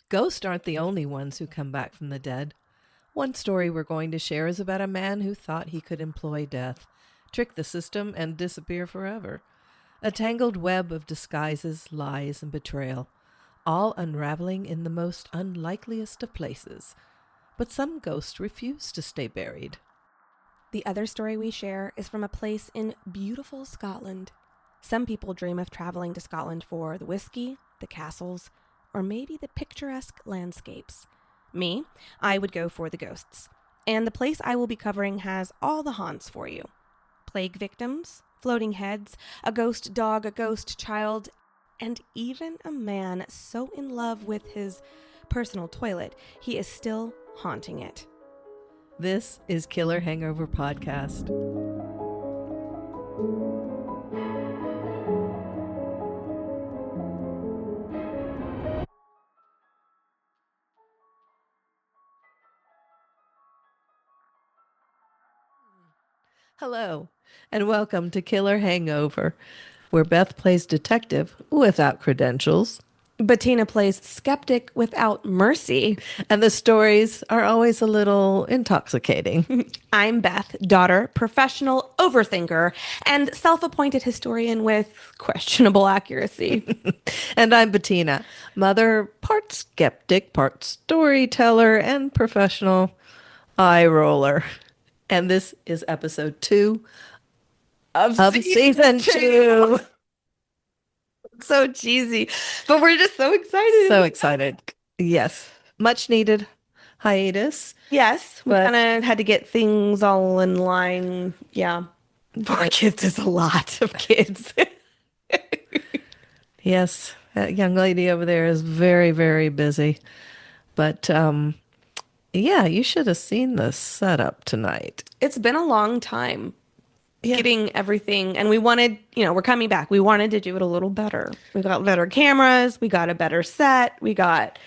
Ghosts aren't the only ones who come back from the dead. One story we're going to share is about a man who thought he could employ death, trick the system, and disappear forever. A tangled web of disguises, lies, and betrayal, all unraveling in the most unlikeliest of places. But some ghosts refuse to stay buried. The other story we share is from a place in beautiful Scotland. Some people dream of traveling to Scotland for the whiskey, the castles, or maybe the picturesque landscapes. Me, I would go for the ghosts. And the place I will be covering has all the haunts for you. Plague victims, floating heads, a ghost dog, a ghost child, and even a man so in love with his personal toilet, he is still haunting it. This is Killer Hangover Podcast. Hello, and welcome to Killer Hangover, where Beth plays detective without credentials. Bettina plays skeptic without mercy. And the stories are always a little intoxicating. I'm Beth, daughter, professional overthinker, and self-appointed historian with questionable accuracy. And I'm Bettina, mother, part skeptic, part storyteller, and professional eye roller. And this is episode 2 of season 2. So cheesy, but we're just so excited. So excited. Yes. Much needed hiatus. Yes, we kind of had to get things all in line. Yeah. 4 kids is a lot of kids. Yes. That young lady over there is very, very busy. But yeah, you should have seen the setup tonight. It's been a long time. Getting everything, and we wanted, we're coming back. We wanted to do it a little better. We got better cameras, we got a better set, we got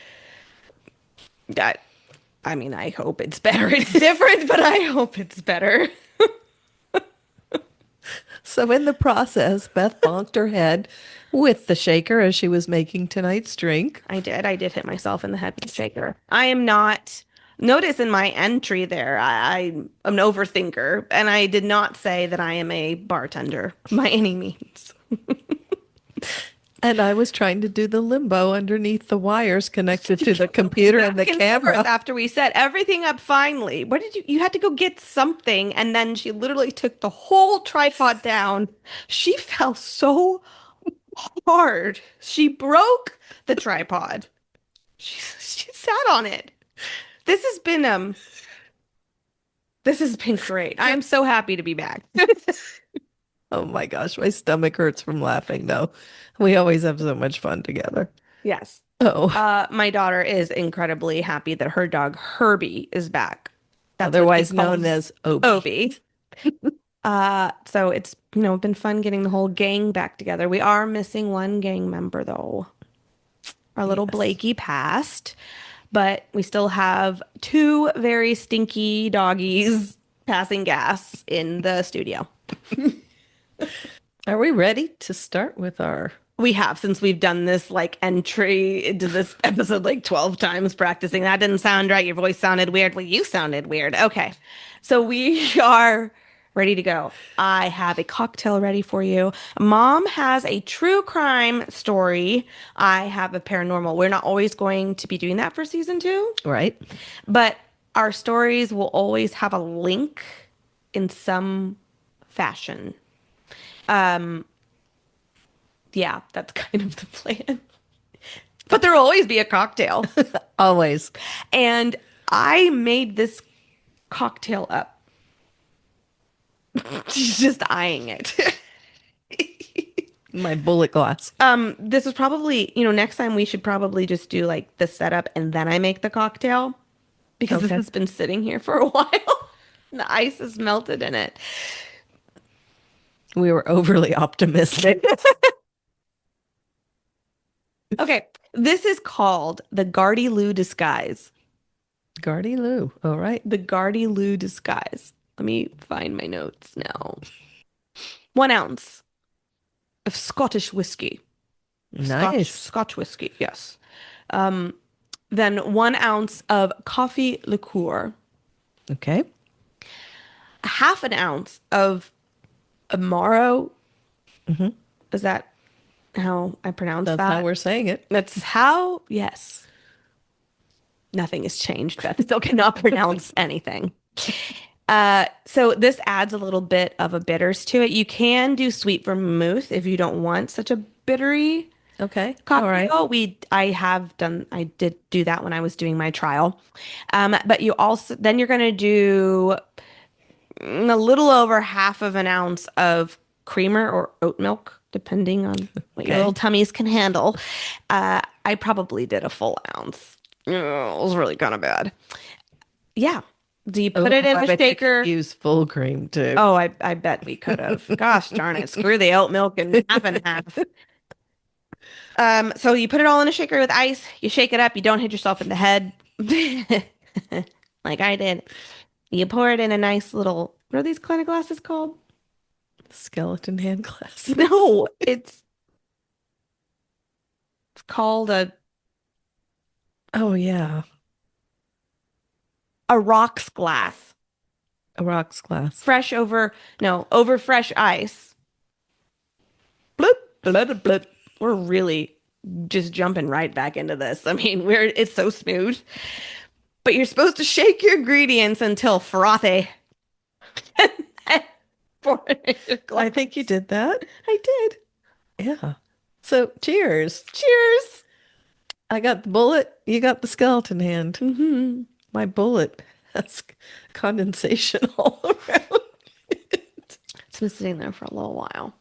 that. I mean, I hope it's better. It's different, but I hope it's better. So in the process, Beth bonked her head with the shaker as she was making tonight's drink. I did hit myself in the head with the shaker. I am not. Notice in my entry there, I'm an overthinker, and I did not say that I am a bartender by any means. And I was trying to do the limbo underneath the wires connected to the computer and the camera. After we set everything up finally, what did you had to go get something, and then she literally took the whole tripod down. She fell so hard. She broke the tripod. She sat on it. This has been great. I am so happy to be back. Oh my gosh, my stomach hurts from laughing though. We always have so much fun together. Yes. Oh. My daughter is incredibly happy that her dog Herbie is back. That's otherwise known as Opie. So it's, been fun getting the whole gang back together. We are missing one gang member though. Our little Blakey passed. But we still have 2 very stinky doggies passing gas in the studio. Are we ready to start with our... We have, since we've done this entry into this episode 12 times practicing. That didn't sound right. Your voice sounded weird. Well, you sounded weird. Okay. So we are ready to go. I have a cocktail ready for you. Mom has a true crime story. I have a paranormal. We're not always going to be doing that for season 2. Right. But our stories will always have a link in some fashion. Yeah, that's kind of the plan. But there'll always be a cocktail. Always. And I made this cocktail up. She's just eyeing it. My bullet glass. This is probably, next time we should probably just do the setup and then I make the cocktail, because this has been sitting here for a while. The ice has melted in it. We were overly optimistic. Okay, this is called the Gardy Loo Disguise. Gardy Loo. All right. The Gardy Loo Disguise. Let me find my notes now. 1 ounce of Scottish whiskey. Nice. Scotch whiskey, yes. Then 1 ounce of coffee liqueur, Okay. a half an ounce of Amaro. Hmm. Is that how I pronounce That's how that? we're saying it. That's how, yes. Nothing has changed. Beth still cannot pronounce anything. So this adds a little bit of a bitters to it. You can do sweet vermouth if you don't want such a bittery Okay. All right. cocktail. I did do that when I was doing my trial. But then you're going to do a little over half of an ounce of creamer or oat milk, depending on what your little Okay. tummies can handle. I probably did a full ounce. Ugh, it was really kind of bad. Yeah. Do you put Oh, it in I a bet you could shaker? use full cream too. Oh, I bet we could have. Gosh darn it. Screw the oat milk and half. So you put it all in a shaker with ice, you shake it up, you don't hit yourself in the head. Like I did. You pour it in a nice little, what are these kind of glasses called? Skeleton hand glasses. No, it's called Oh yeah. a rocks glass. A rocks glass. Fresh over, no, over fresh ice. Bloop, bloop, bloop. We're really just jumping right back into this. I mean, it's so smooth. But you're supposed to shake your ingredients until frothy. And then pour it in your glass. I think you did that. I did. Yeah. So cheers. Cheers. I got the bullet. You got the skeleton hand. Hmm. My bullet has condensation all around it. It's been sitting there for a little while.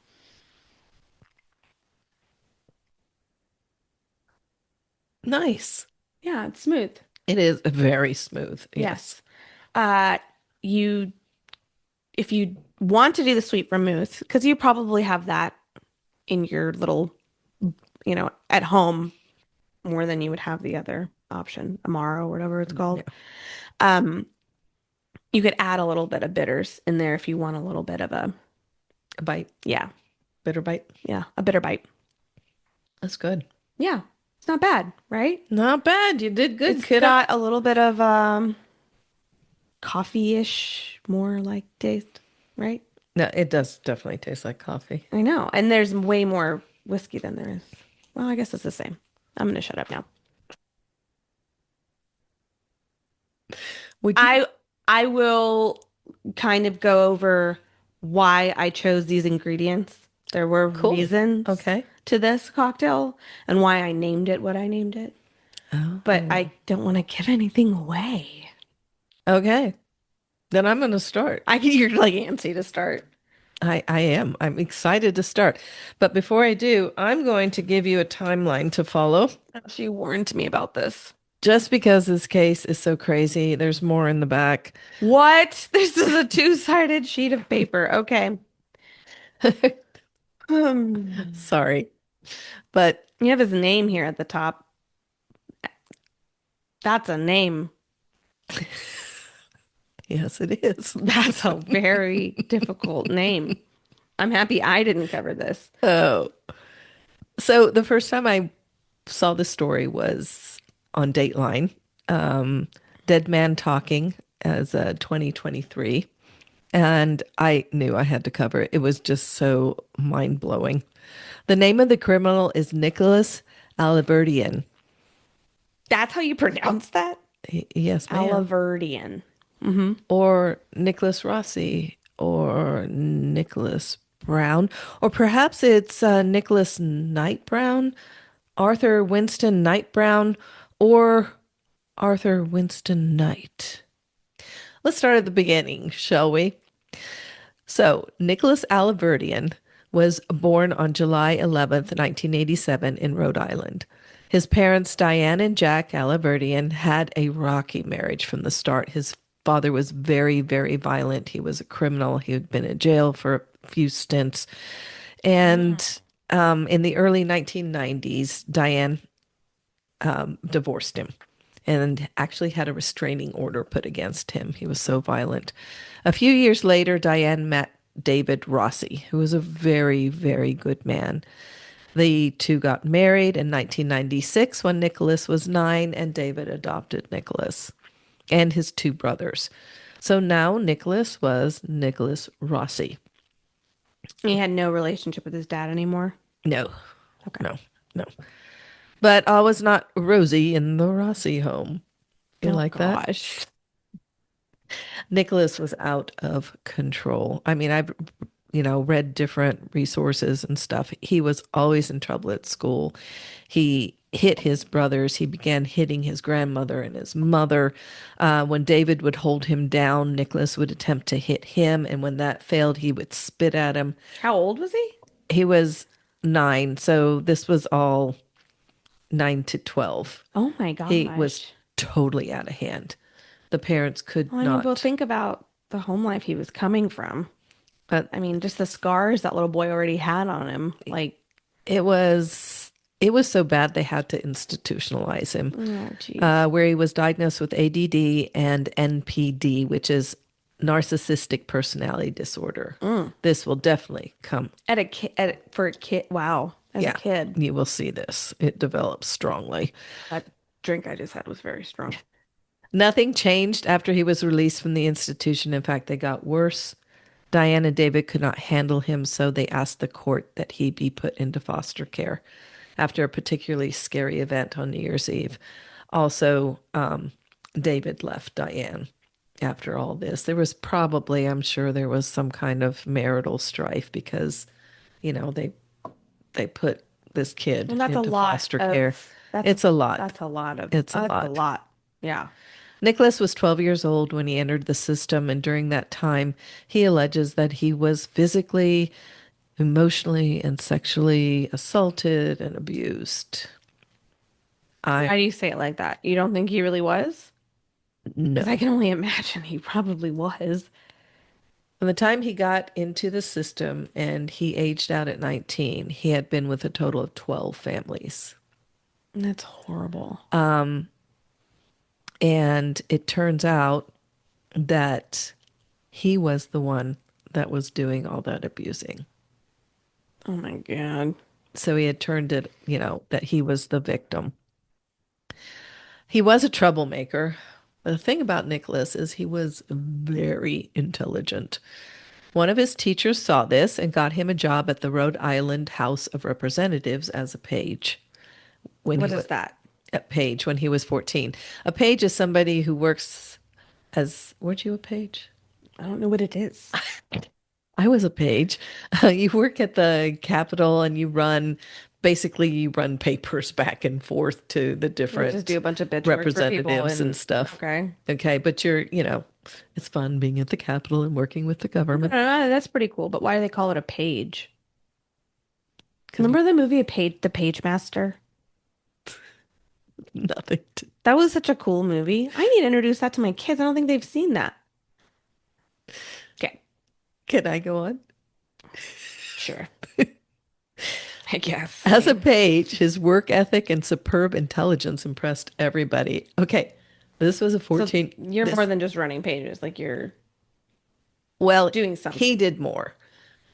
Nice. Yeah, it's smooth. It is very smooth. Yes. Uh, you, if you want to do the sweet vermouth, because you probably have that in your little, at home more than you would have the other option, Amaro or whatever it's called. Yeah. Um, you could add a little bit of bitters in there if you want a little bit of A bite. yeah, Bitter bite. a bitter bite. That's good. Yeah, it's not bad, right? Not bad. You did good, It's kiddo. got a little bit of coffee-ish, more like taste, right? No, it does definitely taste like coffee. I know. And there's way more whiskey than there is. Well, I guess it's the same. I'm gonna shut up now. Would you? I will kind of go over why I chose these ingredients. There were Cool. reasons Okay. to this cocktail and why I named it what I named it. Oh. But I don't want to give anything away. Okay. Then I'm going to start. You're like antsy to start. I am. I'm excited to start. But before I do, I'm going to give you a timeline to follow. She warned me about this. Just because this case is so crazy, there's more in the back. What? This is a two-sided sheet of paper. Okay. Sorry. But You have his name here at the top. That's a name. yes, it is. That's a very difficult name. I'm happy I didn't cover this. Oh. So the first time I saw this story was on Dateline. Dead Man Talking as 2023. And I knew I had to cover it. It was just so mind-blowing. The name of the criminal is Nicholas Aliverdian. That's how you pronounce that? Yes, ma'am. Aliverdian. Or Nicholas Rossi, or Nicholas Brown, or perhaps it's Nicholas Knight Brown, Arthur Winston Knight Brown, or Arthur Winston Knight. Let's start at the beginning, shall we? So, Nicholas Aliverdian was born on July 11th, 1987 in Rhode Island. His parents, Diane and Jack Aliverdian, had a rocky marriage from the start. His father was very, very violent. He was a criminal. He had been in jail for a few stints. And in the early 1990s, Diane divorced him and actually had a restraining order put against him. He was so violent. A few years later, Diane met David Rossi, who was a very, very good man. The two got married in 1996 when Nicholas was 9, and David adopted Nicholas and his two brothers. So now Nicholas was Nicholas Rossi. He had no relationship with his dad anymore. No, Okay. no. But all was not rosy in the Rossi home. You like that? Gosh. Nicholas was out of control. I mean, I've read different resources and stuff. He was always in trouble at school. He hit his brothers. He began hitting his grandmother and his mother. When David would hold him down, Nicholas would attempt to hit him, and when that failed, he would spit at him. How old was he? He was 9, so this was all 9 to 12. Oh my gosh. He was totally out of hand. The parents could not. Well, think about the home life he was coming from. I mean, just the scars that little boy already had on him. Like, it was so bad they had to institutionalize him. oh, geez. Where he was diagnosed with ADD and NPD, which is narcissistic personality disorder. This will definitely come For a kid. Wow. As a kid. You will see this. It develops strongly. That drink I just had was very strong. Nothing changed after he was released from the institution. In fact, they got worse. Diane and David could not handle him, so they asked the court that he be put into foster care after a particularly scary event on New Year's Eve. Also, David left Diane after all this. There was probably, I'm sure there was some kind of marital strife because, they put this kid into foster care. It's a lot. That's a lot. It's a lot. Yeah. Nicholas was 12 years old when he entered the system, and during that time, he alleges that he was physically, emotionally, and sexually assaulted and abused. Why do you say it like that? You don't think he really was? No. 'Cause I can only imagine he probably was. From the time he got into the system and he aged out at 19, he had been with a total of 12 families. That's horrible. And it turns out that he was the one that was doing all that abusing. Oh my God. So he had turned it, that he was the victim. He was a troublemaker. But the thing about Nicholas is he was very intelligent. One of his teachers saw this and got him a job at the Rhode Island House of Representatives as a page. What is that? A page when he was 14. A page is somebody who works as, weren't you a page? I don't know what it is. I was a page. You work at the Capitol and you run papers back and forth to the different just do a bunch of bitch representatives and stuff. Okay. But it's fun being at the Capitol and working with the government. That's pretty cool. But why do they call it a page? Remember the movie The Page Master? Nothing. That was such a cool movie. I need to introduce that to my kids. I don't think they've seen that. Okay. Can I go on? Sure. I guess. As a page, his work ethic and superb intelligence impressed everybody. Okay. This was a 14. So you're more than just running pages. Like you're doing something. He did more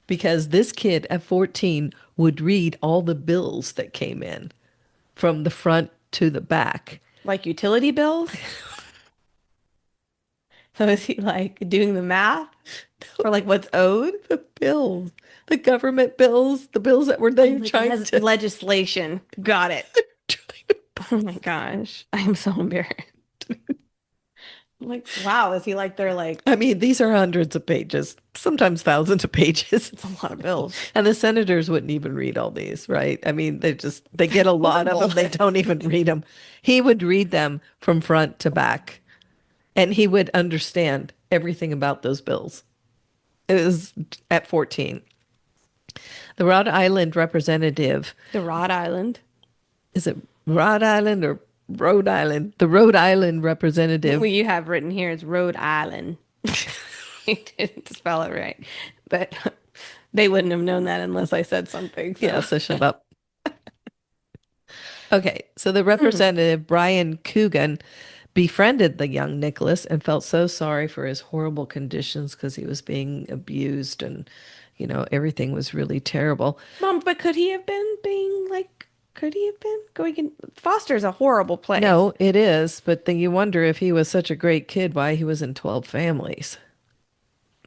because this kid at 14 would read all the bills that came in from the front to the back. Like utility bills? So is he like doing the math? Or like what's owed? The bills. The government bills. The bills that were trying to... Legislation. Got it. Oh my gosh. I'm so embarrassed. Like, wow. Is he like, they're like... I mean, these are hundreds of pages, sometimes thousands of pages. It's a lot of bills. And the senators wouldn't even read all these, right? I mean, they get a lot of them. They don't even read them. He would read them from front to back. And he would understand everything about those bills. It was at 14. The Rhode Island representative. The Rhode Island? Is it Rhode Island or Rhode Island? The Rhode Island representative. What you have written here is Rhode Island. You didn't spell it right. But they wouldn't have known that unless I said something. So. Yeah, so shut up. Okay, so the representative, Brian Coogan, befriended the young Nicholas and felt so sorry for his horrible conditions because he was being abused and, Everything was really terrible. Mom, but could he have been being like, could he have been going in? Foster's a horrible place. No, it is, but then you wonder if he was such a great kid, why he was in 12 families.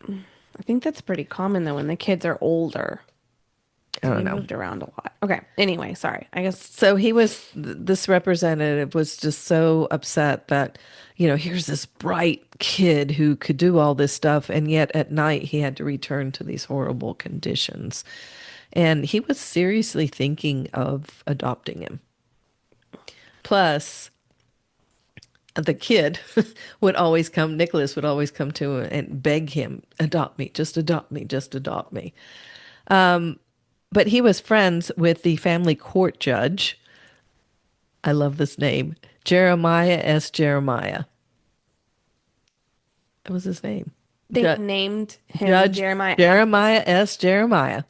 I think that's pretty common though when the kids are older. I So don't he know. moved around a lot. Okay. Anyway, sorry. I guess So this representative was just so upset that, here's this bright kid who could do all this stuff, and yet at night he had to return to these horrible conditions. And he was seriously thinking of adopting him. Plus, the kid Nicholas would always come to him and beg him, adopt me, just adopt me, just adopt me. But he was friends with the family court judge. I love this name, Jeremiah S. Jeremiah. That was his name. they named him Judge Jeremiah. Jeremiah S. Jeremiah.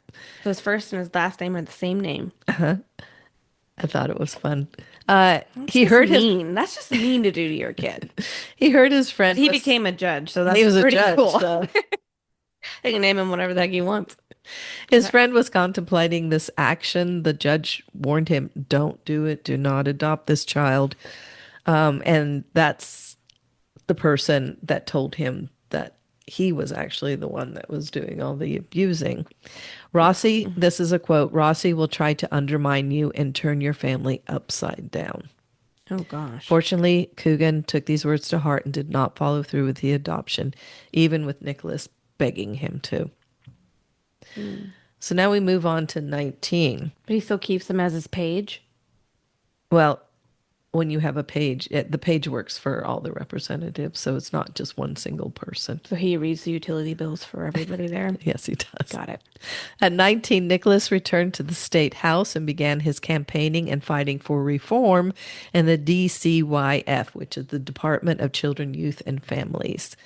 So his first and his last name are the same name. I thought it was fun. He heard mean. That's just mean to do to your kid. He heard his friend. He became a judge, so that's he was pretty a judge, cool. so. They can name him whatever the heck he wants. His friend was contemplating this action. The judge warned him, don't do it. Do not adopt this child. And that's the person that told him that he was actually the one that was doing all the abusing. Rossi, this is a quote, Rossi will try to undermine you and turn your family upside down. Oh, gosh. Fortunately, Coogan took these words to heart and did not follow through with the adoption, even with Nicholas begging him to. So now we move on to 19. But he still keeps him as his page? Well, when you have a page, the page works for all the representatives, so it's not just one single person. So he reads the utility bills for everybody there? Yes, he does. Got it. At 19, Nicholas returned to the state house and began his campaigning and fighting for reform in the DCYF, which is the Department of Children, Youth, and Families.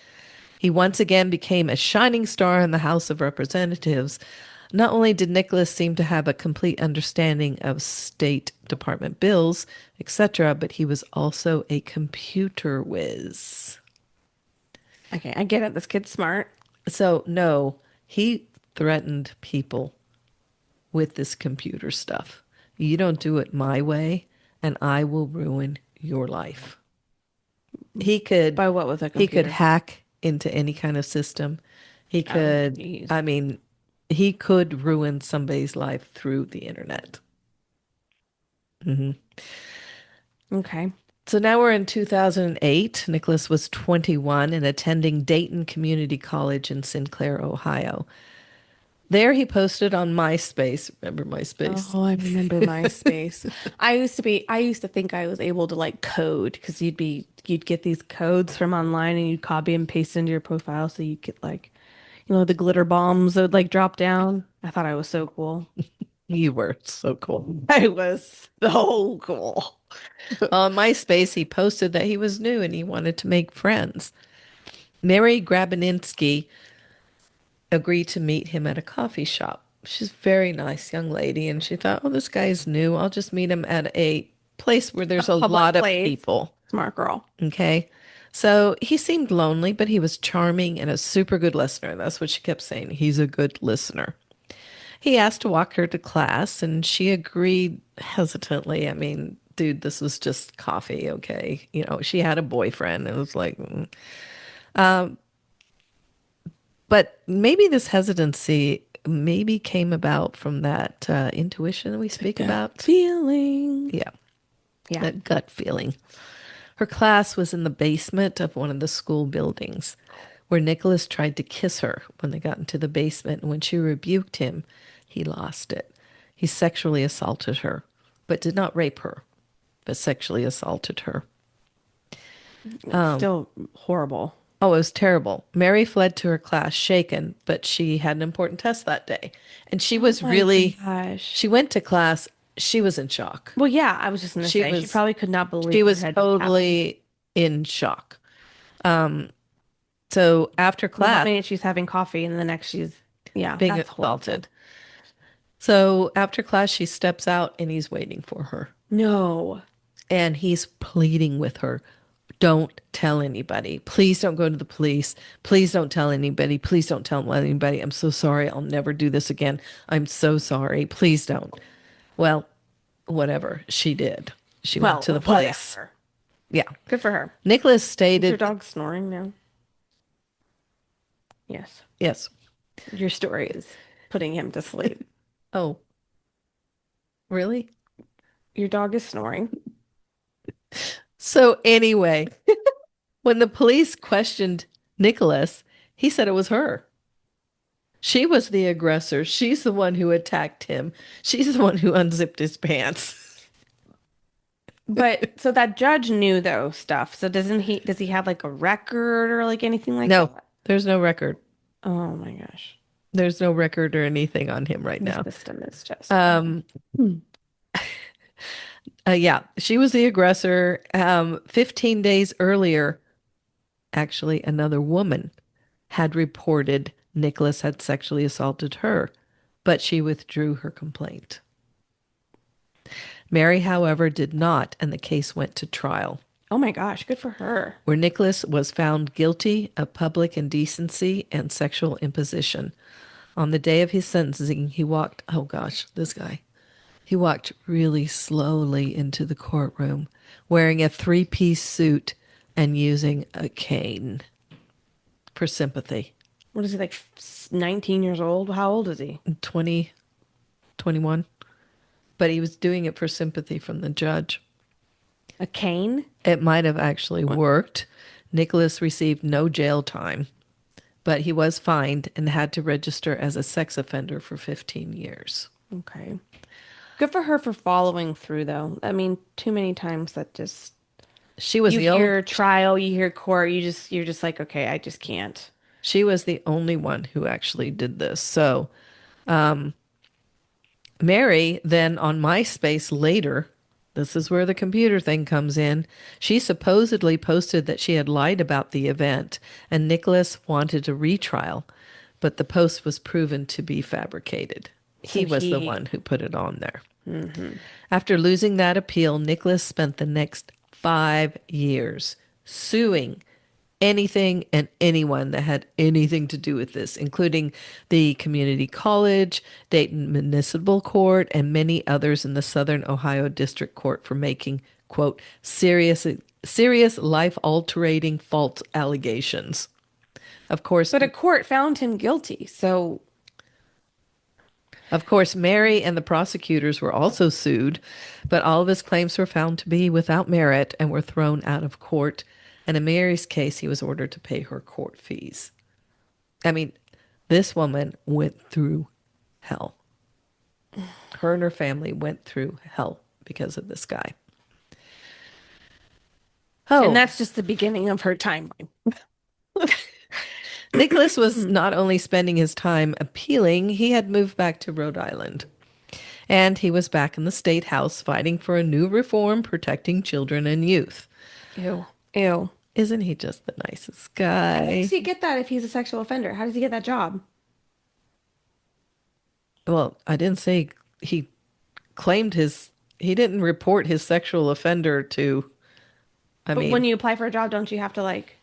He once again became a shining star in the House of Representatives. Not only did Nicholas seem to have a complete understanding of State Department bills, etc., but he was also a computer whiz. Okay, I get it. This kid's smart. So, no, he threatened people with this computer stuff. You don't do it my way, and I will ruin your life. He could... By what with a computer? He could hack into any kind of system. He could... he could ruin somebody's life through the internet. Okay. So now we're in 2008. Nicholas was 21 and attending Dayton Community College in Sinclair, Ohio. There he posted on MySpace. Remember MySpace? Oh, I remember MySpace. I used to think I was able to like code because you'd get these codes from online and you'd copy and paste into your profile so you get like, the glitter bombs that would like drop down. I thought I was so cool. You were so cool. I was so cool. On MySpace, he posted that he was new and he wanted to make friends. Mary Grabininsky agreed to meet him at a coffee shop. She's a very nice young lady, and she thought, oh, this guy's new. I'll just meet him at a place where there's a lot of people. Smart girl. Okay. So he seemed lonely, but he was charming and a super good listener. That's what she kept saying. He's a good listener. He asked to walk her to class, and she agreed hesitantly. I mean, dude, this was just coffee, okay? She had a boyfriend. It was like... But maybe this hesitancy came about from that intuition we speak about. Feeling. Yeah. That gut feeling. Her class was in the basement of one of the school buildings, where Nicholas tried to kiss her when they got into the basement. And when she rebuked him, he lost it. He sexually assaulted her, but did not rape her, but sexually assaulted her. Still horrible. Oh, it was terrible. Mary fled to her class shaken, but she had an important test that day. And she was she went to class. She was in shock. Well, yeah, I was just going to say, she probably could not believe she was totally in shock. So after class, one minute she's having coffee and the next she's, being assaulted. So after class, she steps out and he's waiting for her. No. And he's pleading with her, Don't tell anybody. Please don't go to the police. Please don't tell anybody. Please don't tell anybody. I'm so sorry. I'll never do this again. I'm so sorry. Please don't. Well, whatever. She did. She went Well, to the police. whatever. Yeah. Good for her. Nicholas Is your stated, dog snoring now? Yes. yes. Your story is putting him to sleep. Oh, really? Your dog is snoring. So anyway, when the police questioned Nicholas, he said it was her. She was the aggressor. She's the one who attacked him. She's the one who unzipped his pants. But so that judge knew though stuff. So does he have like a record or like anything like No, that? there's no record. Oh my gosh. There's no record or anything on him right now. The system is just Yeah, she was the aggressor. 15 days earlier, actually, another woman had reported Nicholas had sexually assaulted her, but she withdrew her complaint. Mary, however, did not, and the case went to trial, Oh my gosh, good for her. where Nicholas was found guilty of public indecency and sexual imposition. On the day of his sentencing, he walked, oh gosh, this guy. He walked really slowly into the courtroom, wearing a three-piece suit and using a cane for sympathy. What is he, like 19 years old? How old is he? 20, 21. But he was doing it for sympathy from the judge. A cane? It might have actually worked. Nicholas received no jail time, but he was fined and had to register as a sex offender for 15 years. Okay. Good for her for following through though. I mean, too many times that just She was you the hear only trial, you hear court, you're just like, okay, I just can't. she was the only one who actually did this. So, Mary then on MySpace later, this is where the computer thing comes in. She supposedly posted that she had lied about the event and Nicholas wanted a retrial, but the post was proven to be fabricated. He was the one who put it on there. Mm-hmm. After losing that appeal, Nicholas spent the next 5 years suing anything and anyone that had anything to do with this, including the community college, Dayton Municipal Court, and many others in the Southern Ohio District Court for making, quote, serious life-altering false allegations. Of course, But a court found him guilty, so Mary and the prosecutors were also sued, but all of his claims were found to be without merit and were thrown out of court. And in Mary's case, he was ordered to pay her court fees. I mean, this woman went through hell. Her and her family went through hell because of this guy. Oh, and that's just the beginning of her timeline. Nicholas was not only spending his time appealing, he had moved back to Rhode Island. And he was back in the state house fighting for a new reform protecting children and youth. Ew. Ew. Isn't he just the nicest guy? How does he get that if he's a sexual offender? How does he get that job? Well, I didn't say he claimed he didn't report his sexual offender to, But when you apply for a job, don't you have to like,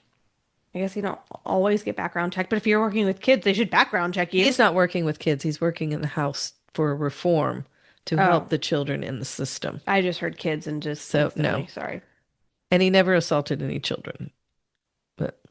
I guess you don't always get background checked, but if you're working with kids, they should background check you. He's not working with kids. He's working in the house for a reform to help the children in the system. I just heard kids and just So, no. Sorry. And he never assaulted any children. But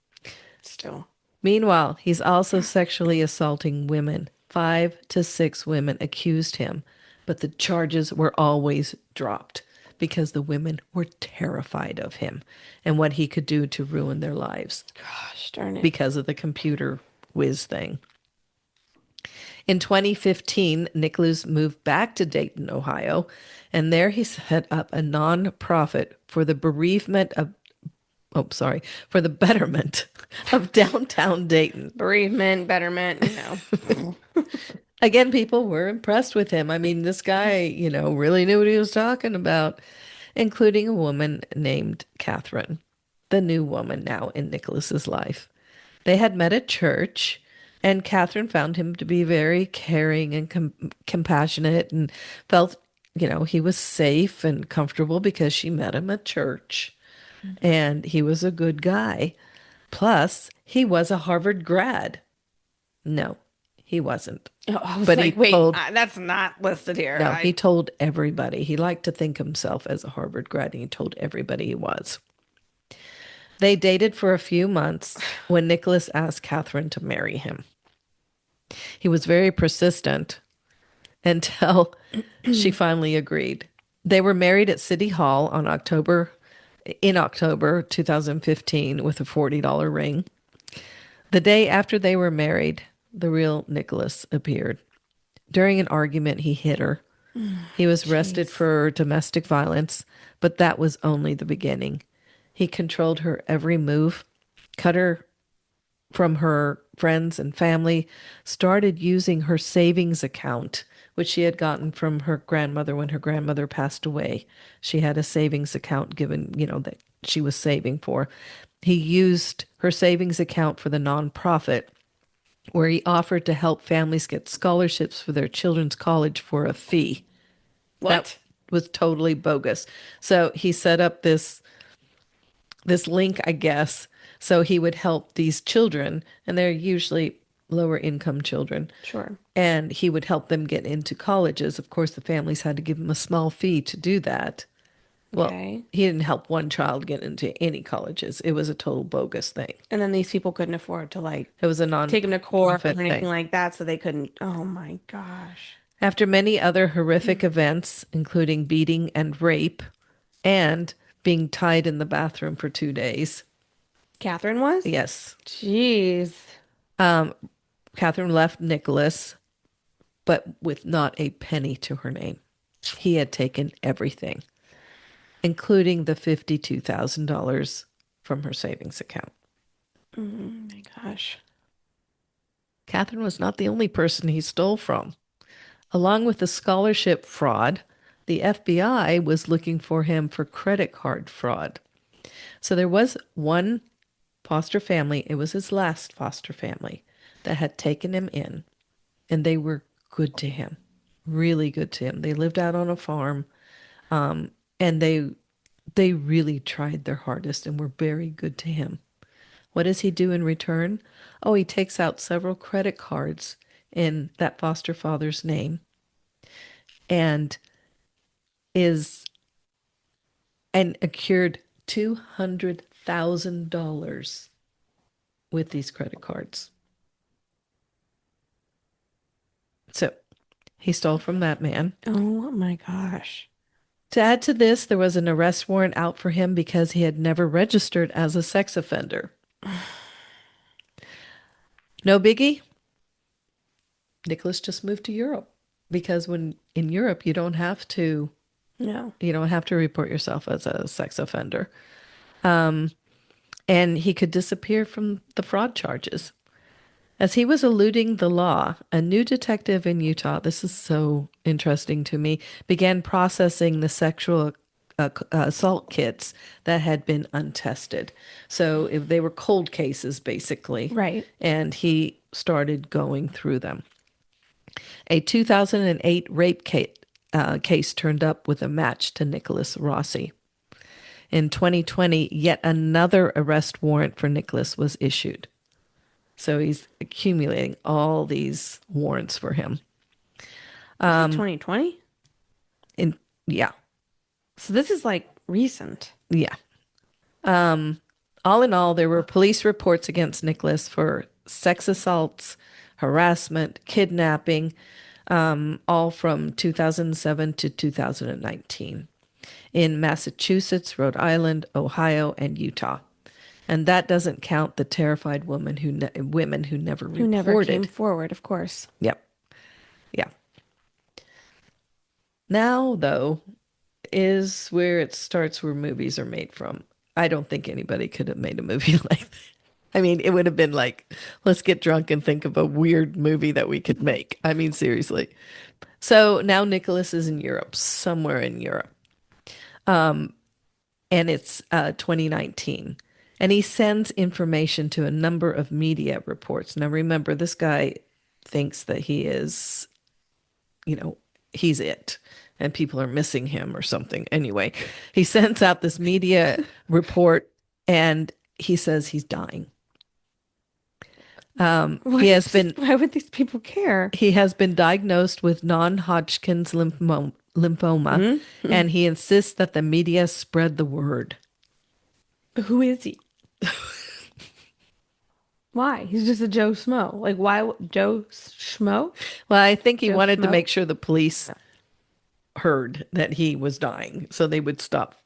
Still. meanwhile, he's also sexually assaulting women. 5 to 6 women accused him, but the charges were always dropped because the women were terrified of him and what he could do to ruin their lives. Gosh darn it. Because of the computer whiz thing. In 2015, Nicholas moved back to Dayton, Ohio, and there he set up a nonprofit for the for the betterment of downtown Dayton. Bereavement, betterment, Again, people were impressed with him. I mean, this guy, really knew what he was talking about, including a woman named Catherine, the new woman now in Nicholas's life. They had met at church, and Catherine found him to be very caring and compassionate and felt, he was safe and comfortable because she met him at church. and he was a good guy. Plus, he was a Harvard grad. No, he wasn't. Oh, I was But like, he wait, told that's not listed here. no, he told everybody. He liked to think himself as a Harvard grad, and he told everybody he was. They dated for a few months when Nicholas asked Catherine to marry him. He was very persistent until she finally agreed. They were married at City Hall in October 2015 with a $40 ring. The day after they were married, the real Nicholas appeared. During an argument, he hit her. He was arrested for domestic violence, but that was only the beginning. He controlled her every move, cut her from her friends and family, started using her savings account, which she had gotten from her grandmother when her grandmother passed away. She had a savings account given, that she was saving for. He used her savings account for the nonprofit where he offered to help families get scholarships for their children's college for a fee. What? That was totally bogus. So he set up this link, I guess, so he would help these children, and they're usually lower income children. Sure. And he would help them get into colleges. Of course, the families had to give him a small fee to do that. Well, Okay. he didn't help one child get into any colleges. It was a total bogus thing. And then these people couldn't afford to It was a take him to court or non-profit anything thing. like that, so they couldn't. Oh my gosh. After many other horrific events, including beating and rape, and being tied in the bathroom for 2 days. Catherine was? Yes. Jeez. Catherine left Nicholas, but with not a penny to her name. He had taken everything, including the $52,000 from her savings account. Oh my gosh. Catherine was not the only person he stole from. Along with the scholarship fraud, the FBI was looking for him for credit card fraud. So there was one foster family, it was his last foster family, that had taken him in, and they were good to him, really good to him. They lived out on a farm, and they really tried their hardest and were very good to him. What does he do in return? Oh, he takes out several credit cards in that foster father's name and accrued $200,000 with these credit cards. So he stole from that man. Oh my gosh. To add to this, there was an arrest warrant out for him because he had never registered as a sex offender. No biggie. Nicholas just moved to Europe because when in Europe you don't have to No. report yourself as a sex offender. And he could disappear from the fraud charges. As he was eluding the law, a new detective in Utah, this is so interesting to me, began processing the sexual assault kits that had been untested. So if they were cold cases, basically. Right. And he started going through them. A 2008 rape case turned up with a match to Nicholas Rossi. In 2020, yet another arrest warrant for Nicholas was issued. So he's accumulating all these warrants for him. 2020? Yeah. So this is like recent. Yeah. All in all, there were police reports against Nicholas for sex assaults, harassment, kidnapping, all from 2007 to 2019 in Massachusetts, Rhode Island, Ohio, and Utah. And that doesn't count the terrified women who never reported. Who never came forward, of course. Yep. Yeah. Now, though, is where it starts where movies are made from. I don't think anybody could have made a movie like that. I mean, it would have been like, let's get drunk and think of a weird movie that we could make. I mean, seriously. So now Nicholas is in Europe, somewhere in Europe. And it's 2019. And he sends information to a number of media reports. Now, remember, this guy thinks that he is, he's it. and people are missing him or something. Anyway, he sends out this media report and he says he's dying. He has been. Why would these people care? He has been diagnosed with non-Hodgkin's lymphoma, and he insists that the media spread the word. Who is he? Why? He's just a Joe Schmo. Like, why Joe Schmo? Well, I think he Joe wanted to Schmo? make sure the police heard that he was dying, so they would stop,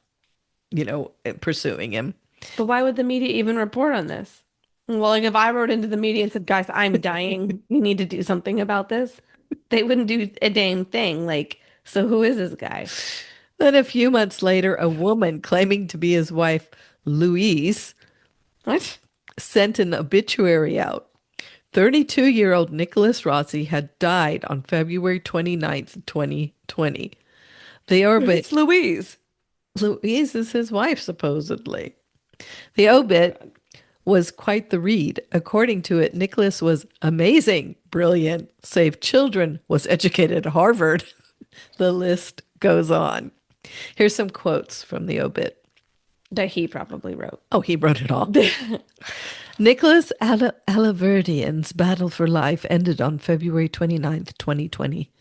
pursuing him. But why would the media even report on this? Well, like if I wrote into the media and said, guys, I'm dying, you need to do something about this, they wouldn't do a damn thing. Like, so who is this guy? Then a few months later, a woman claiming to be his wife, Louise, What? sent an obituary out. 32-year-old Nicholas Rossi had died on February 29th, 2020. The It's Louise. Louise is his wife, supposedly. The obit was quite the read. According to it, Nicholas was amazing, brilliant, saved children, was educated at Harvard. The list goes on. Here's some quotes from the obit. That he probably wrote. Oh, he wrote it all. Nicholas Alaverdian's battle for life ended on February 29th, 2020.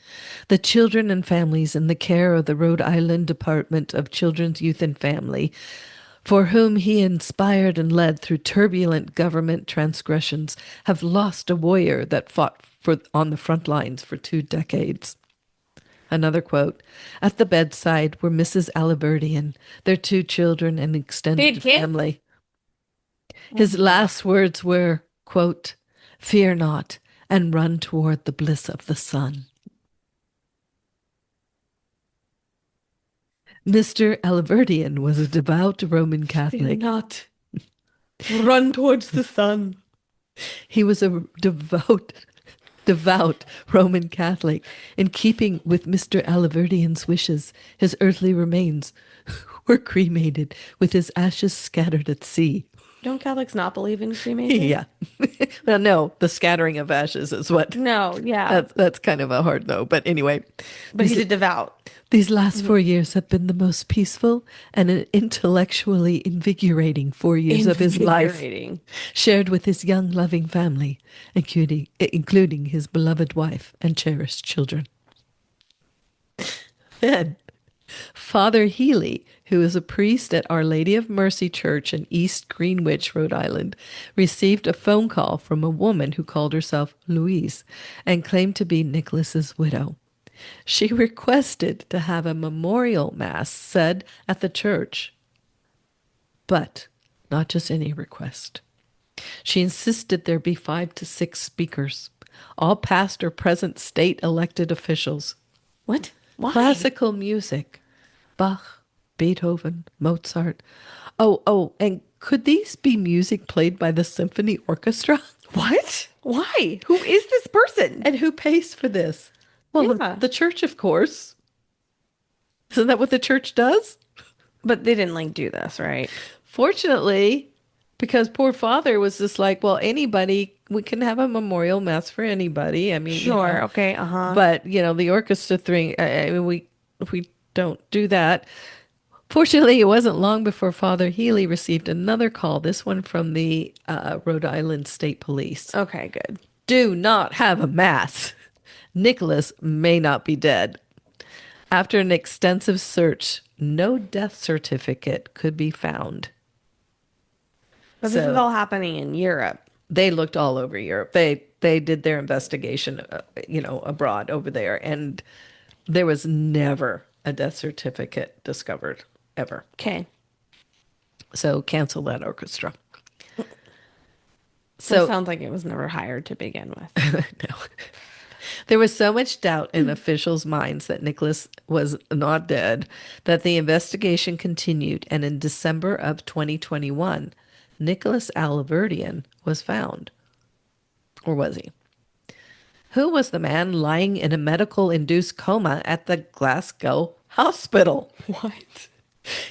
The children and families in the care of the Rhode Island Department of Children's Youth and Family, for whom he inspired and led through turbulent government transgressions, have lost a warrior that fought on the front lines for 2 decades. Another quote, at the bedside were Mrs. Alaverdian, their 2 children and extended family. His last words were, quote, fear not and run toward the bliss of the sun. Mr. Alaverdian was a devout Roman Catholic. Fear not. Run towards the sun. He was a devout Roman Catholic. In keeping with Mr. Alaverdian's wishes, his earthly remains were cremated with his ashes scattered at sea. Don't Catholics not believe in cremation? Yeah. Well, no, the scattering of ashes is what. No, yeah. That's kind of a hard no. But anyway. But he's a devout. These last 4 years have been the most peaceful and intellectually invigorating 4 years of his life, shared with his young, loving family, including his beloved wife and cherished children. Then, Father Healy, who is a priest at Our Lady of Mercy Church in East Greenwich, Rhode Island, received a phone call from a woman who called herself Louise and claimed to be Nicholas's widow. She requested to have a memorial mass said at the church, but not just any request. She insisted there be 5 to 6 speakers, all past or present state elected officials. What? Why? Classical music, Bach, Beethoven, Mozart. Oh, and could these be music played by the symphony orchestra? What? Why? Who is this person? And who pays for this? Well, Yeah. the church, of course. Isn't that what the church does? But they didn't do this, right? Fortunately, because poor father was just like, well, anybody, we can have a memorial mass for anybody. I mean, Sure. Okay. Uh-huh. But the orchestra thing, I mean, we don't do that. Fortunately, it wasn't long before Father Healy received another call, this one from the Rhode Island State Police. Okay, good. Do not have a mass. Nicholas may not be dead. After an extensive search, no death certificate could be found. But this is all happening in Europe. They looked all over Europe. They did their investigation, abroad over there, and there was never a death certificate discovered, ever. Okay. So cancel that orchestra. So it sounds like it was never hired to begin with. No. There was so much doubt in officials' minds that Nicholas was not dead that the investigation continued, and in December of 2021, Nicholas Alaverdian was found. Or was he? Who was the man lying in a medical-induced coma at the Glasgow hospital? What?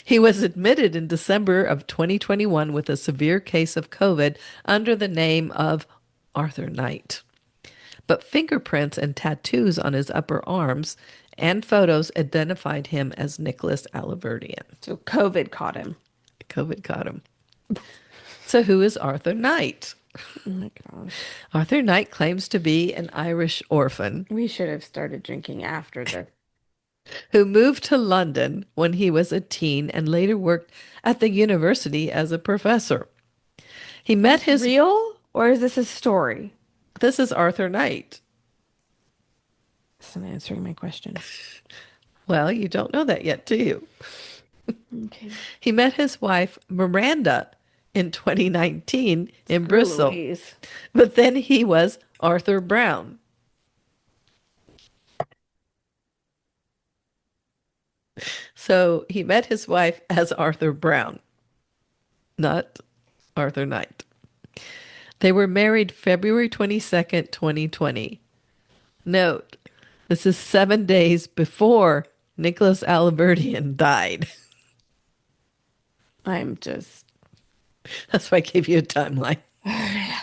He was admitted in December of 2021 with a severe case of COVID under the name of Arthur Knight. But fingerprints and tattoos on his upper arms and photos identified him as Nicholas Alaverdian. So COVID caught him. COVID caught him. So who is Arthur Knight? Oh my gosh. Arthur Knight claims to be an Irish orphan We should have started drinking after this. who moved to London when he was a teen and later worked at the university as a professor. He met his... Real? Or is this a story? This is Arthur Knight. That's not answering my question. Well, you don't know that yet, do you? Okay. He met his wife, Miranda, in 2019 in Bristol. Louise. But then he was Arthur Brown. So he met his wife as Arthur Brown, not Arthur Knight. They were married February 22nd, 2020. Note, this is 7 days before Nicholas Alaverdian died. I'm just... That's why I gave you a timeline.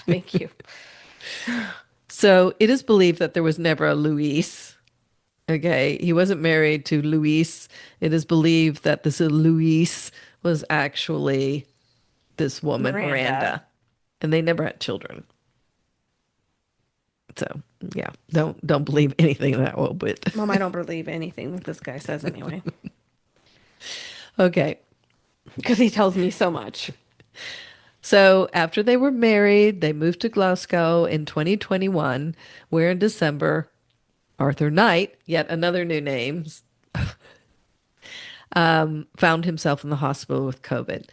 Thank you. So it is believed that there was never a Louise. Okay, he wasn't married to Louise. It is believed that this Louise was actually this woman, Miranda. And they never had children. So yeah, don't believe anything that will. But Mom, I don't believe anything that this guy says anyway. Okay, Because he tells me so much. so after they were married, they moved to Glasgow in 2021, where in December, Arthur Knight, yet another new name, found himself in the hospital with COVID.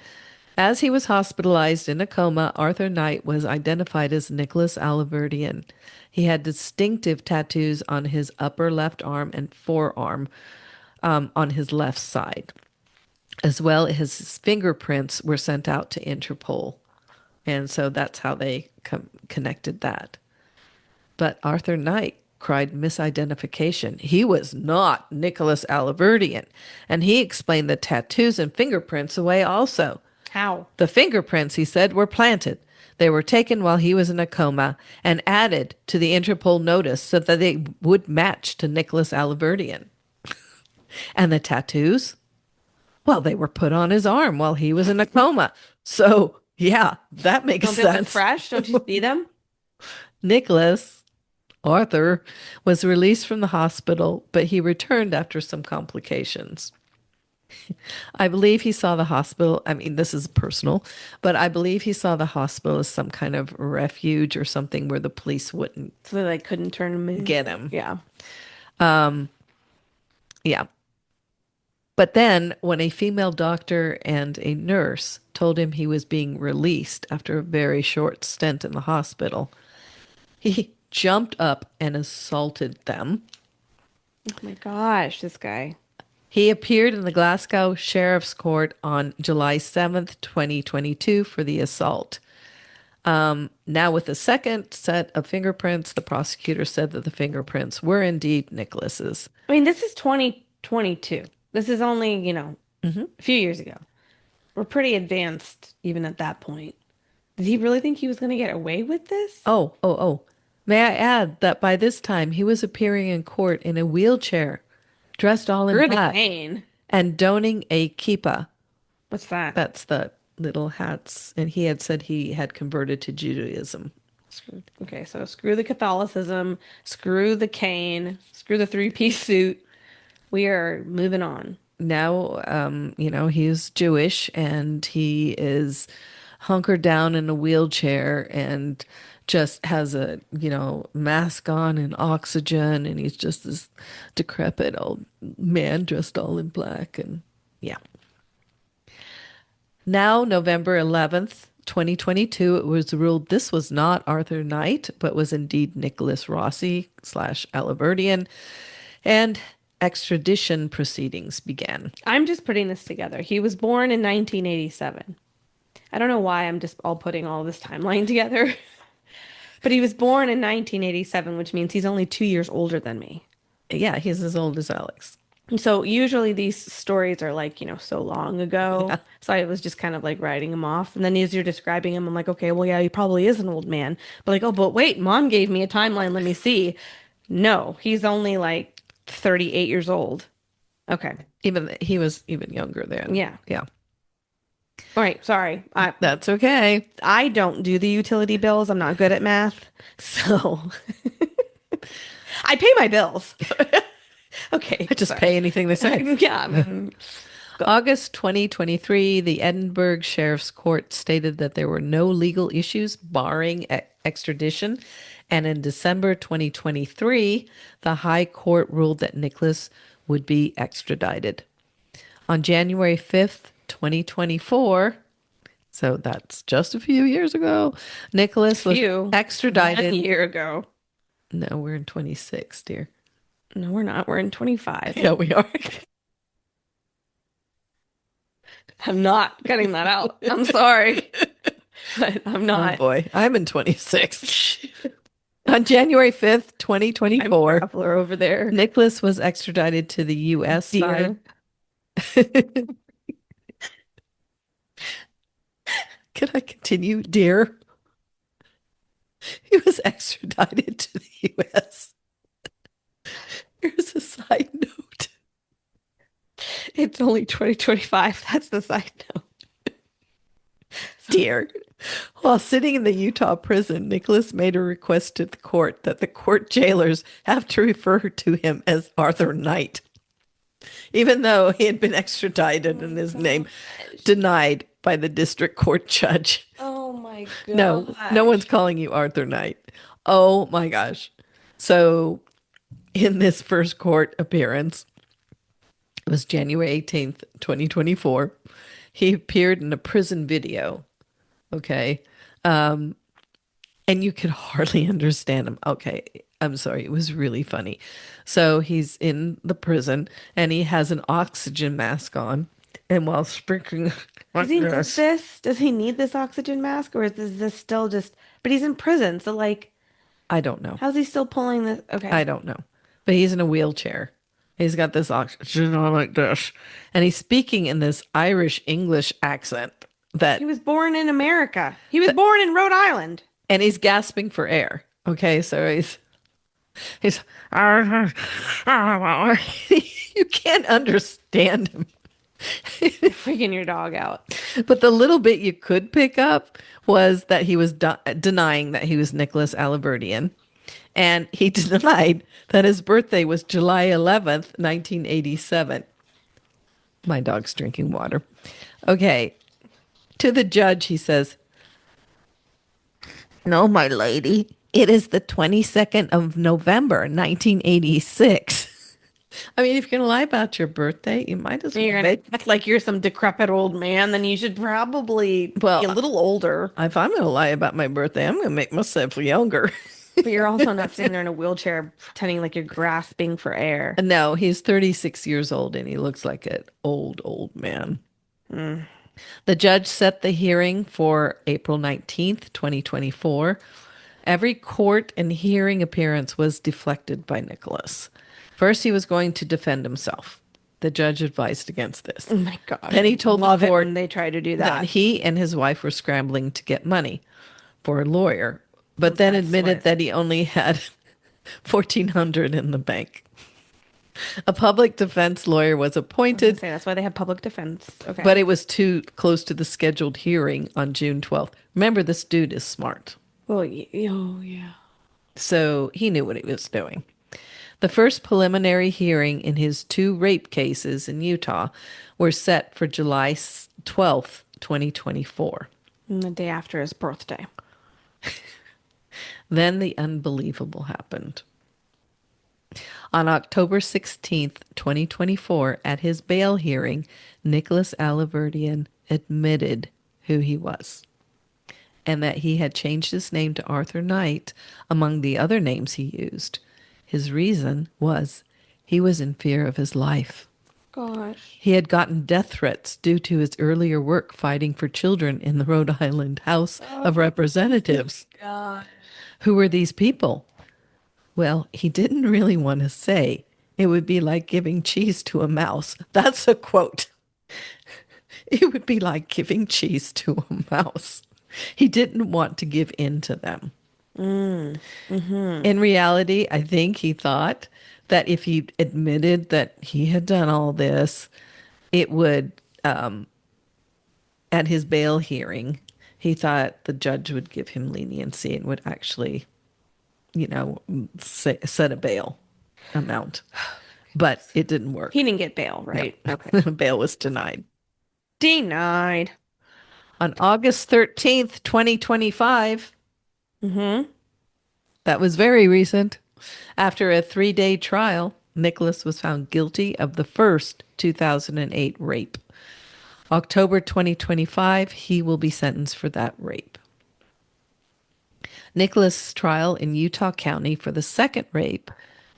As he was hospitalized in a coma, Arthur Knight was identified as Nicholas Alaverdian. He had distinctive tattoos on his upper left arm and forearm on his left side. As well, his fingerprints were sent out to Interpol. And so that's how they connected that. But Arthur Knight cried misidentification. He was not Nicholas Alaverdian. And he explained the tattoos and fingerprints away also. How? The fingerprints, he said, were planted. They were taken while he was in a coma and added to the Interpol notice so that they would match to Nicholas Alaverdian. And the tattoos? Well, they were put on his arm while he was in a coma. So, yeah, that makes Don't they look sense. fresh? Don't you see them? Nicholas, Arthur, was released from the hospital, but he returned after some complications. I believe he saw the hospital. I mean, this is personal, but I believe he saw the hospital as some kind of refuge or something where the police wouldn't So they like couldn't turn him in. get him. Yeah. Yeah. But then when a female doctor and a nurse told him he was being released after a very short stint in the hospital, he jumped up and assaulted them. Oh my gosh, this guy. He appeared in the Glasgow Sheriff's Court on July 7th, 2022 for the assault. Now with the second set of fingerprints, the prosecutor said that the fingerprints were indeed Nicholas's. I mean, this is 2022. This is only, a few years ago. We're pretty advanced even at that point. Did he really think he was going to get away with this? Oh. May I add that by this time he was appearing in court in a wheelchair, dressed all in black, Pain. and donning a kippa. What's that? That's the little hats. And he had said he had converted to Judaism. Okay, so screw the Catholicism, screw the cane, screw the three-piece suit. We are moving on. Now, he's Jewish and he is hunkered down in a wheelchair and just has a, mask on and oxygen. And he's just this decrepit old man dressed all in black. And yeah. Now, November 11th, 2022, it was ruled this was not Arthur Knight, but was indeed Nicholas Rossi / Alaverdian. And extradition proceedings began. I'm just putting this together. He was born in 1987. I don't know why I'm just all putting all this timeline together. But he was born in 1987, which means he's only 2 years older than me. Yeah, he's as old as Alex. So usually these stories are like, so long ago. Yeah. So I was just kind of like writing him off. And then as you're describing him, I'm like, okay, well, yeah, he probably is an old man. But like, oh, but wait, Mom gave me a timeline. Let me see. No, he's only like 38 years old. Okay. He was even younger then. Yeah. Yeah. All right. Sorry. That's okay. I don't do the utility bills. I'm not good at math. So I pay my bills. Okay. I just sorry. pay anything they say. Yeah. I mean, August 2023, the Edinburgh Sheriff's Court stated that there were no legal issues barring extradition. And in December 2023, the High Court ruled that Nicholas would be extradited. On January 5th, 2024, so that's just a few years ago, Nicholas was extradited. 1 year ago. No, we're in 26, dear. No, we're not. We're in 25. Yeah, we are. I'm not cutting that out. I'm sorry. But I'm not. Oh boy, I'm in 26. On January 5th, 2024, traveler over there. Nicholas was extradited to the U.S. side. Can I continue, dear? He was extradited to the U.S. Here's a side note. It's only 2025. That's the side note. Dear. While sitting in the Utah prison, Nicholas made a request to the court that the court jailers have to refer to him as Arthur Knight, even though he had been extradited and his name denied by the district court judge. Oh my god. No one's calling you Arthur Knight. Oh my gosh. So in this first court appearance, it was January 18th, 2024. He appeared in a prison video. Okay. And you could hardly understand him. Okay. I'm sorry. It was really funny. So he's in the prison and he has an oxygen mask on. And while speaking, does he need this? Does he need this oxygen mask, or is this still just? But he's in prison, so like, I don't know. How's he still pulling this? Okay, I don't know. But he's in a wheelchair. He's got this oxygen on like this, and he's speaking in this Irish English accent that he was born in America. He was born in Rhode Island, and he's gasping for air. Okay, so he's you can't understand him. Freaking your dog out. But the little bit you could pick up was that he was denying that he was Nicholas Aliverdian. And he denied that his birthday was July 11th, 1987. My dog's drinking water. Okay. To the judge, he says, "No, my lady, it is the 22nd of November, 1986. I mean, if you're going to lie about your birthday, you might as well. You're going to act like you're some decrepit old man, then you should probably be a little older. If I'm going to lie about my birthday, I'm going to make myself younger." But you're also not sitting there in a wheelchair pretending like you're grasping for air. No, he's 36 years old and he looks like an old man. The judge set the hearing for April 19th, 2024. Every court and hearing appearance was deflected by Nicholas. First, he was going to defend himself. The judge advised against this. Oh my God. Then he told the court when they tried to do that. he and his wife were scrambling to get money for a lawyer, but then admitted that he only had $1,400 in the bank. A public defense lawyer was appointed. That's why they have public defense. Okay. But it was too close to the scheduled hearing on June 12th. Remember, this dude is smart. Well, yeah. So he knew what he was doing. The first preliminary hearing in his 2 rape cases in Utah were set for July 12th, 2024. And the day after his birthday. Then the unbelievable happened. On October 16th, 2024, at his bail hearing, Nicholas Aliverdian admitted who he was and that he had changed his name to Arthur Knight among the other names he used. His reason was he was in fear of his life. Gosh. He had gotten death threats due to his earlier work fighting for children in the Rhode Island House of Representatives. Gosh. Who were these people? Well, he didn't really want to say. It would be like giving cheese to a mouse. That's a quote. It would be like giving cheese to a mouse. He didn't want to give in to them. In reality, I think he thought that if he admitted that he had done all this, it would, um, at his bail hearing, he thought the judge would give him leniency and would actually, set a bail amount. But it didn't work. He didn't get bail, right? No. Okay. Bail was denied. Denied. On August 13th, 2025, Mm-hmm. that was very recent, after a 3-day trial, Nicholas was found guilty of the first 2008 rape. October 2025, he will be sentenced for that rape. Nicholas' trial in Utah County for the second rape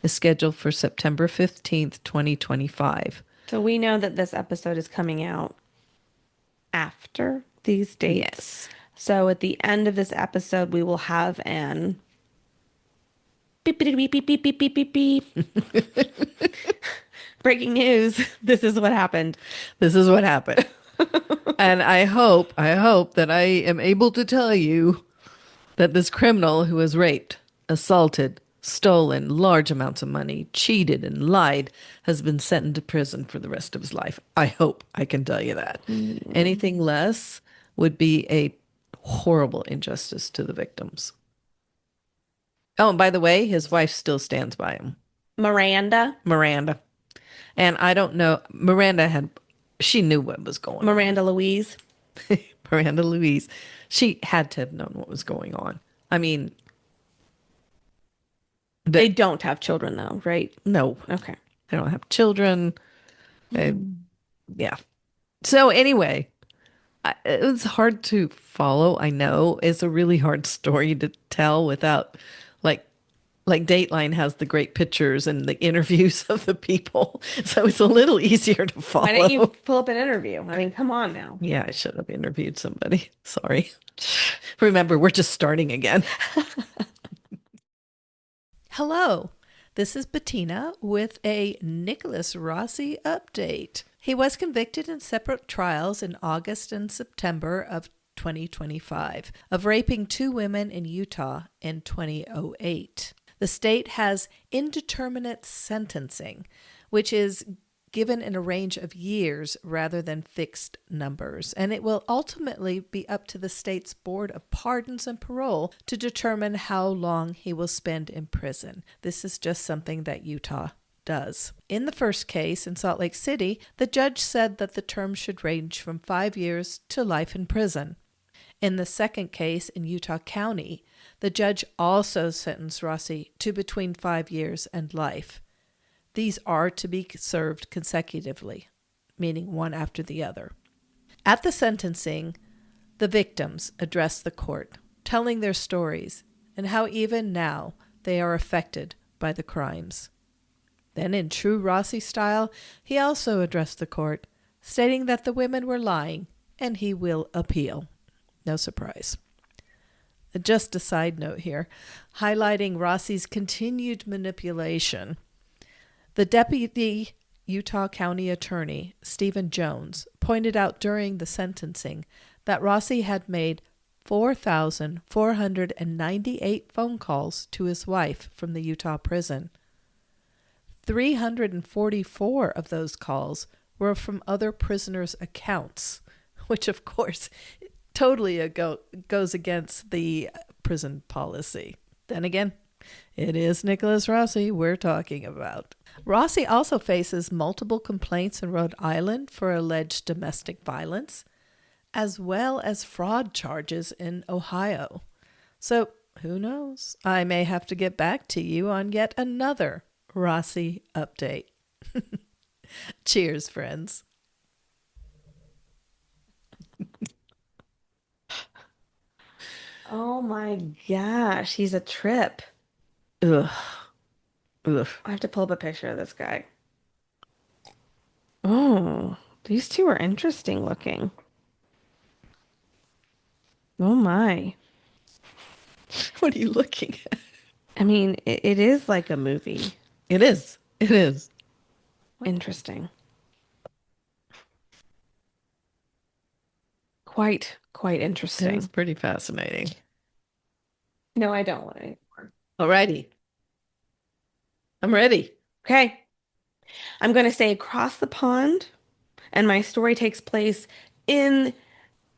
is scheduled for September 15th, 2025. So we know that this episode is coming out after these dates. Yes. So at the end of this episode, we will have an beep, beep, beep, beep, beep, beep, beep, beep. Breaking news. This is what happened. This is what happened. And I hope that I am able to tell you that this criminal who has raped, assaulted, stolen large amounts of money, cheated, and lied has been sent to prison for the rest of his life. I hope I can tell you that. Anything less would be a horrible injustice to the victims. Oh, and by the way, his wife still stands by him. Miranda. And I don't know, she knew what was going on. Miranda Louise. Miranda Louise. She had to have known what was going on. I mean, They don't have children, though, right? no, Okay. they don't have children. Yeah. So anyway, it was hard to follow. I know it's a really hard story to tell without like Dateline has the great pictures and the interviews of the people. So it's a little easier to follow. Why didn't you pull up an interview? I mean, come on now. Yeah, I should have interviewed somebody. Sorry. Remember, we're just starting again. Hello, this is Bettina with a Nicholas Rossi update. He was convicted in separate trials in August and September of 2025 of raping 2 women in Utah in 2008. The state has indeterminate sentencing, which is given in a range of years rather than fixed numbers, and it will ultimately be up to the state's Board of Pardons and Parole to determine how long he will spend in prison. This is just something that Utah does. In the first case in Salt Lake City, the judge said that the term should range from 5 years to life in prison. In the second case in Utah County, the judge also sentenced Rossi to between 5 years and life. These are to be served consecutively, meaning one after the other. At the sentencing, the victims addressed the court, telling their stories and how even now they are affected by the crimes. Then, in true Rossi style, he also addressed the court, stating that the women were lying and he will appeal. No surprise. Just a side note here, highlighting Rossi's continued manipulation. The deputy Utah County Attorney, Stephen Jones, pointed out during the sentencing that Rossi had made 4,498 phone calls to his wife from the Utah prison. 344 of those calls were from other prisoners' accounts, which of course totally goes against the prison policy. Then again, it is Nicholas Rossi we're talking about. Rossi also faces multiple complaints in Rhode Island for alleged domestic violence, as well as fraud charges in Ohio. So, who knows? I may have to get back to you on yet another Rossi update. Cheers, friends. Oh my gosh, he's a trip. Ugh. Ugh. I have to pull up a picture of this guy. Oh, these two are interesting looking. Oh my. What are you looking at? I mean, it is like a movie. It is. It is. Interesting. Quite interesting. It's pretty fascinating. No, I don't want it anymore. Alrighty. I'm ready. Okay. I'm going to say across the pond, and my story takes place in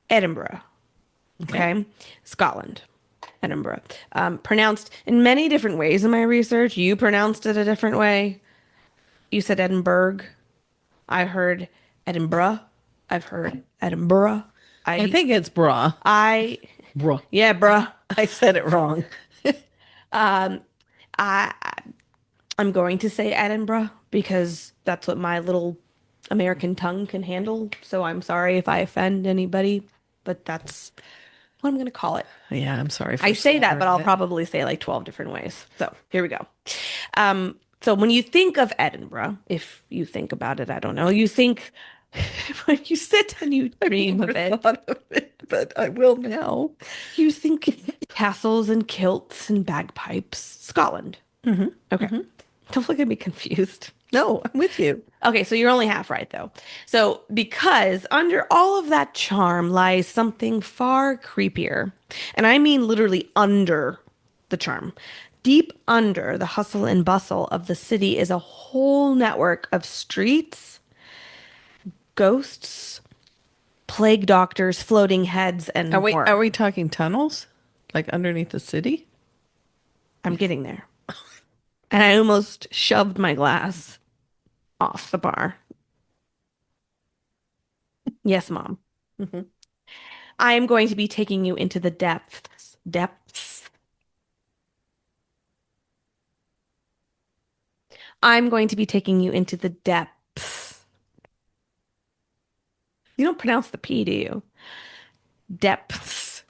Edinburgh. Okay. Scotland. Edinburgh. Pronounced in many different ways in my research. You pronounced it a different way. You said Edinburgh. I heard Edinburgh. I've heard Edinburgh. I think it's bra. Bra. Yeah, bruh. I said it wrong. I I'm going to say Edinburgh because that's what my little American tongue can handle. So I'm sorry if I offend anybody, but that's what I'm going to call it. Yeah, I'm sorry for I say that, but I'll it. probably say like 12 different ways. So here we go. So when you think of Edinburgh, if you think about it, I don't know, you think when you sit and you dream of it, thought of it, but I will now. you think castles and kilts and bagpipes, Scotland. Okay. Don't look at me confused. No, I'm with you. Okay, so you're only half right though. So, because under all of that charm lies something far creepier, and I mean literally under the charm. Deep under the hustle and bustle of the city is a whole network of streets, ghosts, plague doctors, floating heads, and more. Are we talking tunnels? Like underneath the city? I'm getting there. And I almost shoved my glass off the bar. Yes, Mom. I am going to be taking you into the depths. Depths. I'm going to be taking you into the depths. You don't pronounce the P, do you? Depths.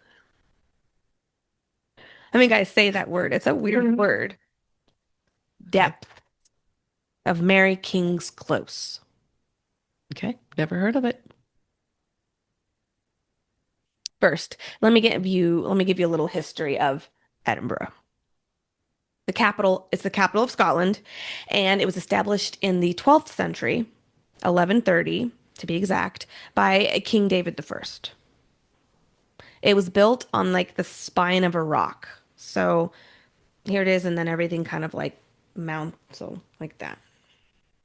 I think I say that word. It's a weird word. Depth of Mary King's Close. Okay, never heard of it. First, let me give you a little history of Edinburgh. It's the capital of Scotland, and it was established in the 12th century, 1130 to be exact, by King David I. It was built on like the spine of a rock. So here it is, and then everything kind of like mounts, so like that.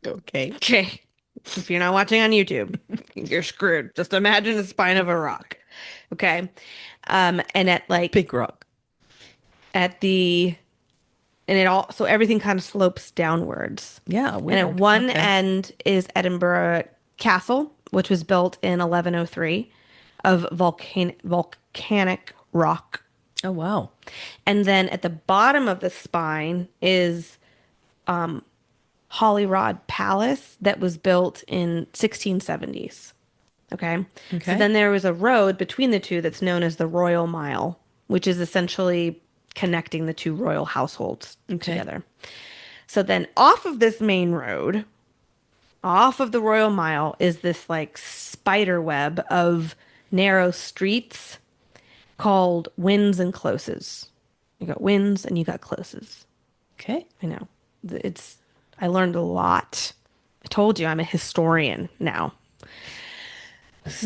Okay. Okay. If you're not watching on YouTube, you're screwed. Just imagine the spine of a rock. Okay. And at like Big rock. So everything kind of slopes downwards. Yeah. And at one end is Edinburgh Castle, which was built in 1103 of volcanic rock. Oh, wow. And then at the bottom of the spine is Holyrood Palace that was built in 1670s. Okay. So then there was a road between the two that's known as the Royal Mile, which is essentially connecting the two royal households together. So then off of this main road, off of the Royal Mile, is this like spider web of narrow streets called wynds and closes. You got wynds and you got closes. Okay. I know. I learned a lot. I told you I'm a historian now.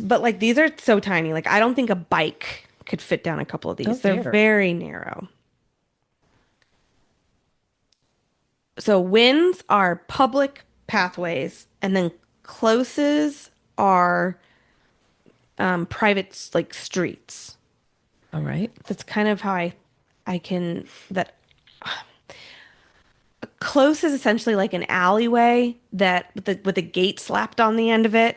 But like these are so tiny. Like I don't think a bike could fit down a couple of these. Oh, They're dear. very narrow. So wynds are public pathways, and then closes are private like streets. All right. That's kind of how I can that close is essentially like an alleyway that with a gate slapped on the end of it.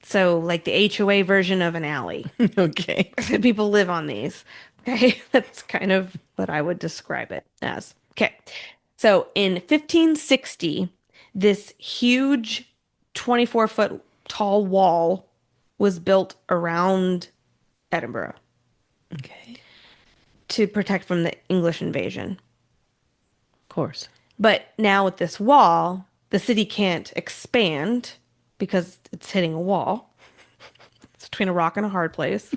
So like the HOA version of an alley. Okay. People live on these. Okay. That's kind of what I would describe it as. Okay. So in 1560, this huge 24-foot tall wall was built around Edinburgh Okay. to protect from the English invasion. Of course. But now with this wall, the city can't expand because it's hitting a wall. It's between a rock and a hard place.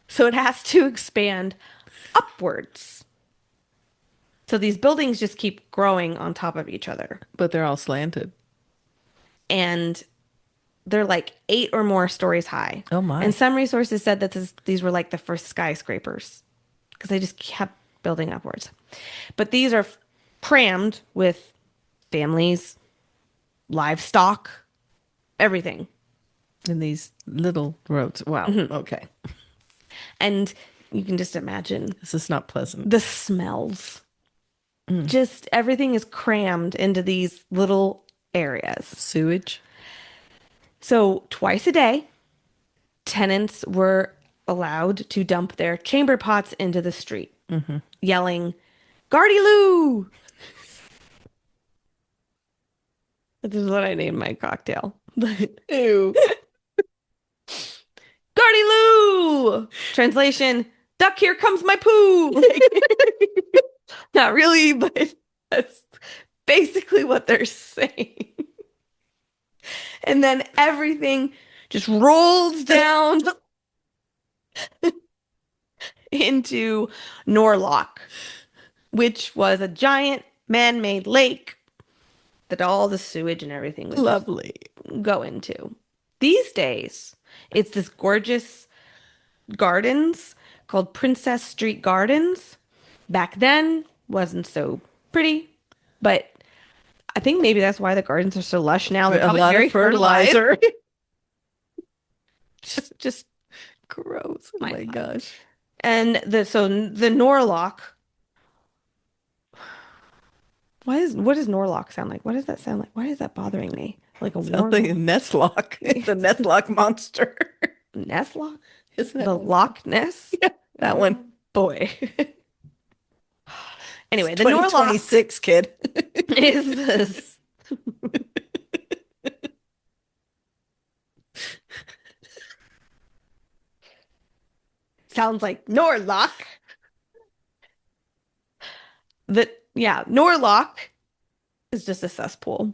So it has to expand upwards. So these buildings just keep growing on top of each other. But they're all slanted. And they're like 8 or more stories high. Oh, my. And some resources said that these were like the first skyscrapers because they just kept building upwards. But these are crammed with families, livestock, everything. In these little roads. Wow. Okay. And you can just imagine This is not pleasant. the smells. Just everything is crammed into these little areas. Sewage. So twice a day, tenants were allowed to dump their chamber pots into the street, yelling, "Gardy Loo!" This is what I named my cocktail. Ew. Gardy Loo! Translation, duck, here comes my poo. Not really, but that's basically what they're saying. And then everything just rolls down into Norlock, which was a giant man-made lake that all the sewage and everything would Lovely. go into. These days, it's this gorgeous gardens called Princess Street Gardens. Back then, wasn't so pretty, but I think maybe that's why the gardens are so lush now. They're A probably lot very of fertilizer. just Gross. Oh my gosh. and the Norlock. What does Norlock sound like? What does that sound like? Why is that bothering me? Like a Sounds like a Nestlock. The Nestlock monster. Nestlock? Isn't it? The Loch Ness? Yeah, that one. Boy. Anyway, It's the Norlock 2026, kid. is this. Sounds like Norlock. Norlock is just a cesspool.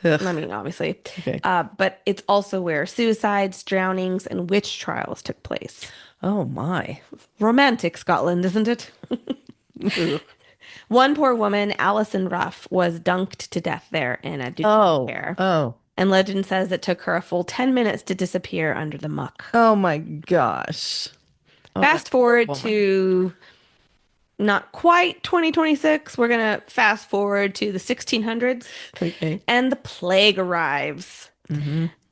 Ugh. I mean, obviously. Okay. But it's also where suicides, drownings, and witch trials took place. Oh my. Romantic Scotland, isn't it? One poor woman, Alison Ruff, was dunked to death there in a duty chair. Oh. And legend says it took her a full 10 minutes to disappear under the muck. Oh my gosh. Fast forward to not quite 2026. We're going to fast forward to the 1600s. Okay. And the plague arrives.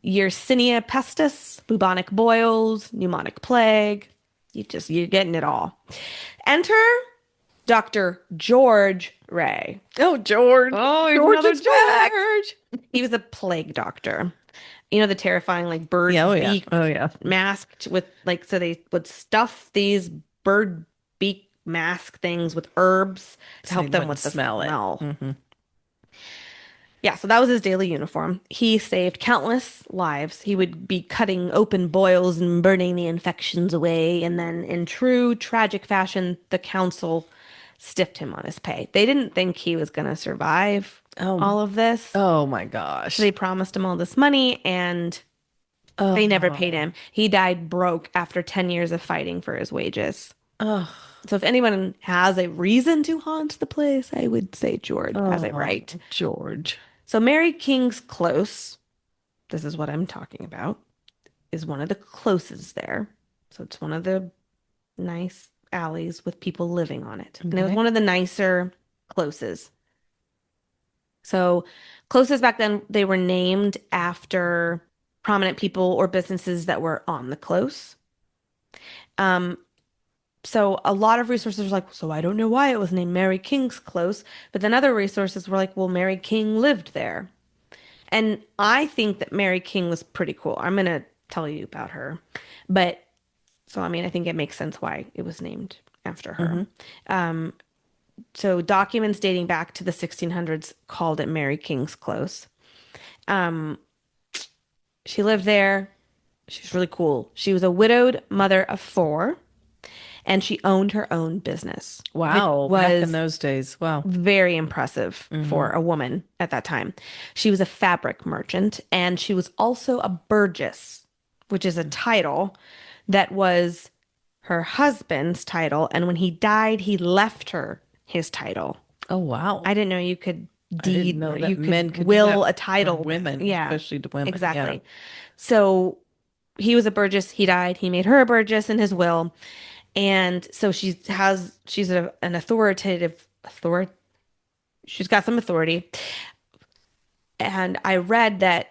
Yersinia pestis, bubonic boils, pneumonic plague. You're getting it all. Enter Dr. George Ray. Oh, George. Oh, George is back. He was a plague doctor. You know, the terrifying like bird beak masked with like, so they would stuff these bird beak mask things with herbs to help them with the smell. Yeah, so that was his daily uniform. He saved countless lives. He would be cutting open boils and burning the infections away. And then in true tragic fashion, the council stiffed him on his pay. They didn't think he was going to survive all of this. Oh my gosh. So they promised him all this money and they never paid him. He died broke after 10 years of fighting for his wages. So if anyone has a reason to haunt the place, I would say George has it right. George. So Mary King's Close, this is what I'm talking about, is one of the closes there. So it's one of the nice alleys with people living on it. And it was one of the nicer closes. So closes back then, they were named after prominent people or businesses that were on the close. So a lot of resources were like, so I don't know why it was named Mary King's Close. But then other resources were like, well, Mary King lived there. And I think that Mary King was pretty cool. I'm going to tell you about her. But so, I mean, I think it makes sense why it was named after her. So documents dating back to the 1600s called it Mary King's Close. She lived there. She's really cool. She was a widowed mother of 4. And she owned her own business. Wow. Back in those days. Wow. Very impressive for a woman at that time. She was a fabric merchant and she was also a burgess, which is a title that was her husband's title. And when he died, he left her his title. Oh, wow. I didn't know you could deed, know that you could men could will a title. Women, yeah, especially to women. exactly. Yeah. So he was a burgess. He died. He made her a burgess in his will. And so she's an authoritative, she's got some authority. And I read that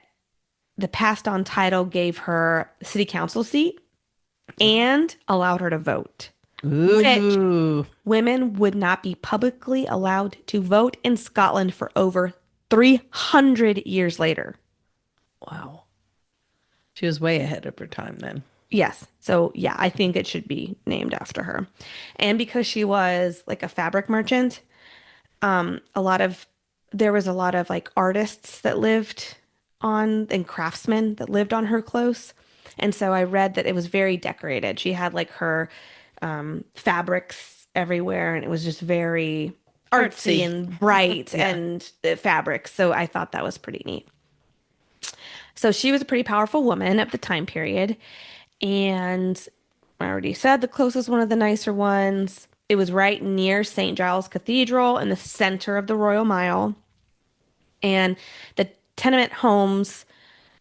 the passed on title gave her a city council seat and allowed her to vote, which Ooh. women would not be publicly allowed to vote in Scotland for over 300 years later. Wow. She was way ahead of her time then. Yes. So, yeah, I think it should be named after her. And because she was like a fabric merchant, a lot of there was a lot of like artists that lived on and craftsmen that lived on her close. And so I read that it was very decorated. She had like her fabrics everywhere, and it was just very artsy Artsy. and bright Yeah. and fabrics. So I thought that was pretty neat. So she was a pretty powerful woman of the time period. And I already said the closest one of the nicer ones. It was right near St. Giles Cathedral in the center of the Royal Mile. And the tenement homes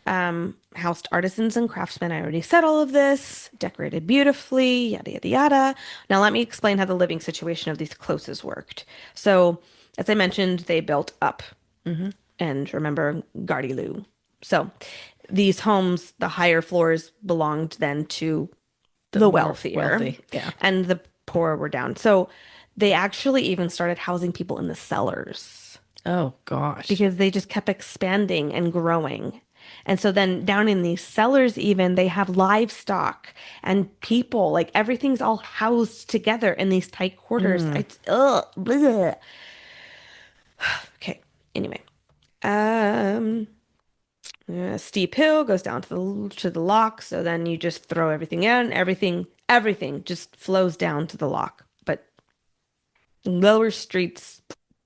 housed artisans and craftsmen. I already said all of this, decorated beautifully, yada, yada, yada. Now, let me explain how the living situation of these closes worked. So, as I mentioned, they built up. And remember, Gardy Loo. So, these homes, the higher floors belonged then to the more wealthier, wealthy. Yeah. and the poor were down. So, they actually even started housing people in the cellars Oh gosh. because they just kept expanding and growing. And so then down in these cellars, even they have livestock and people, like everything's all housed together in these tight quarters. It's bleh. Okay. Anyway, a steep hill goes down to the lock. So then you just throw everything in, everything just flows down to the lock. But lower streets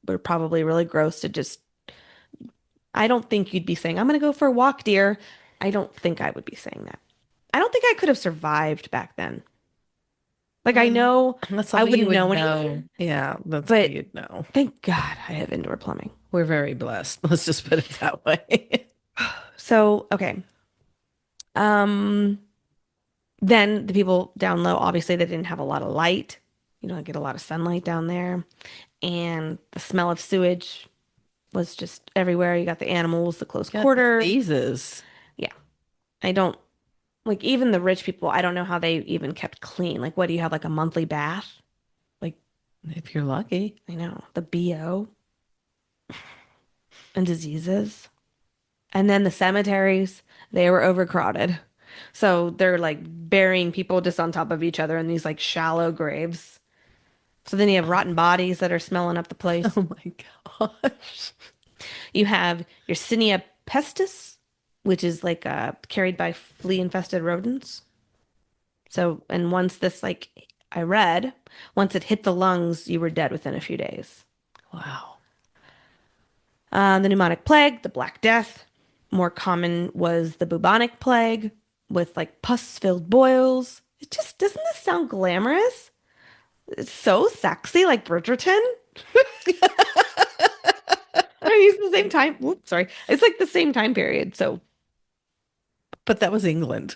were probably really gross to just I don't think you'd be saying, I'm going to go for a walk, dear. I don't think I would be saying that. I don't think I could have survived back then. Like, I know That's I something you wouldn't would know know. anything, Yeah, that's but what you'd know. thank God I have indoor plumbing. We're very blessed. Let's just put it that way. So, okay. Um, then the people down low, obviously, they didn't have a lot of light. You don't get a lot of sunlight down there. And the smell of sewage was just everywhere. You got the animals, the close Got quarters. diseases. Yeah. I don't like even the rich people, I don't know how they even kept clean. Like, what do you have, like a monthly bath? Like, If you're lucky. I know, the BO and diseases. And then the cemeteries, they were overcrowded. So they're like burying people just on top of each other in these like shallow graves. So then you have rotten bodies that are smelling up the place. Oh my gosh. You have Yersinia pestis, which is like carried by flea-infested rodents. So, and once this, like I read, once it hit the lungs, you were dead within a few days. Wow. The pneumonic plague, the Black Death. More common was the bubonic plague with like pus-filled boils. It just doesn't this sound glamorous? It's so sexy, like Bridgerton. I mean, it's the same time. Whoops, sorry. It's like the same time period. So, But that was England.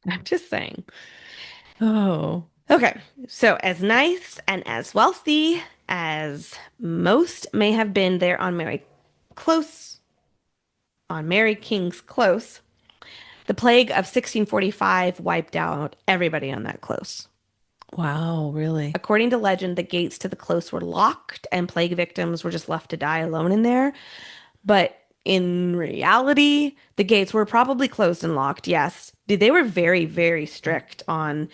I'm just saying. Oh. Okay, so as nice and as wealthy as most may have been there on Mary King's Close, the plague of 1645 wiped out everybody on that close. Wow, really? According to legend, the gates to the close were locked and plague victims were just left to die alone in there. But in reality, the gates were probably closed and locked, yes. They were very, very strict on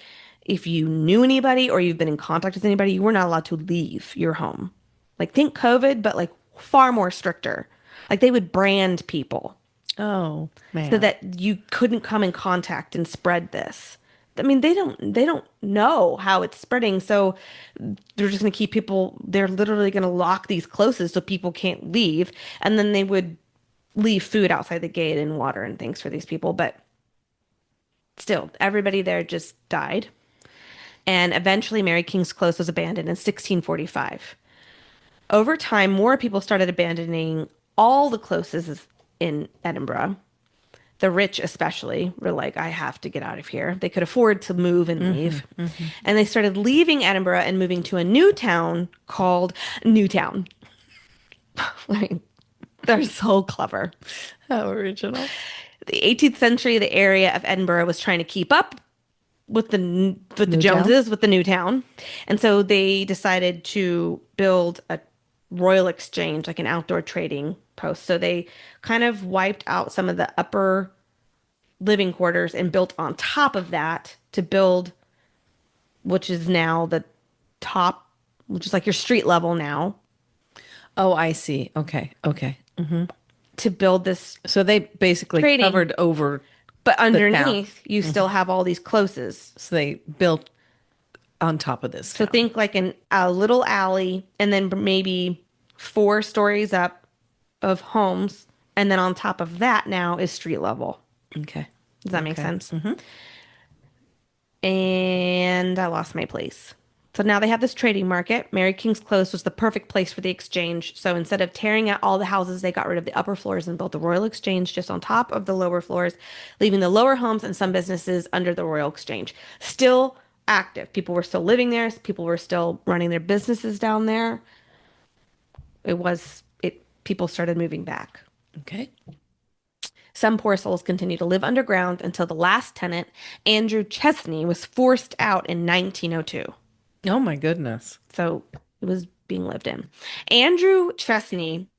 if you knew anybody or you've been in contact with anybody, you were not allowed to leave your home. Like, think COVID, but like far more stricter. Like, they would brand people Oh, man. so that you couldn't come in contact and spread this. I mean, they don't know how it's spreading, so they're just going to keep people, they're literally going to lock these closes so people can't leave, and then they would leave food outside the gate and water and things for these people, but still, everybody there just died. And eventually Mary King's Close was abandoned in 1645. Over time, more people started abandoning all the closes in Edinburgh. The rich especially were like, I have to get out of here. They could afford to move and leave. And they started leaving Edinburgh and moving to a new town called Newtown. I mean, they're so clever. How original. The 18th century, the area of Edinburgh was trying to keep up with the New Joneses, with the new town. And so they decided to build a Royal Exchange, like an outdoor trading post. So they kind of wiped out some of the upper living quarters and built on top of that to build, which is now the top, which is like your street level now, Oh, I see. Okay. Okay. to build this. So they basically Trading. covered over, But town. underneath, you still have all these closes. so they built on top of this So town. think like a little alley, and then maybe 4 stories up of homes. And then on top of that now is street level. Okay. Does that make Okay. sense? And I lost my place. So now they have this trading market. Mary King's Close was the perfect place for the exchange. So instead of tearing out all the houses, they got rid of the upper floors and built the Royal Exchange just on top of the lower floors, leaving the lower homes and some businesses under the Royal Exchange. Still active. People were still living there. People were still running their businesses down there. People started moving back. Okay. Some poor souls continued to live underground until the last tenant, Andrew Chesney, was forced out in 1902. Oh my goodness. So it was being lived in. Andrew Chesney,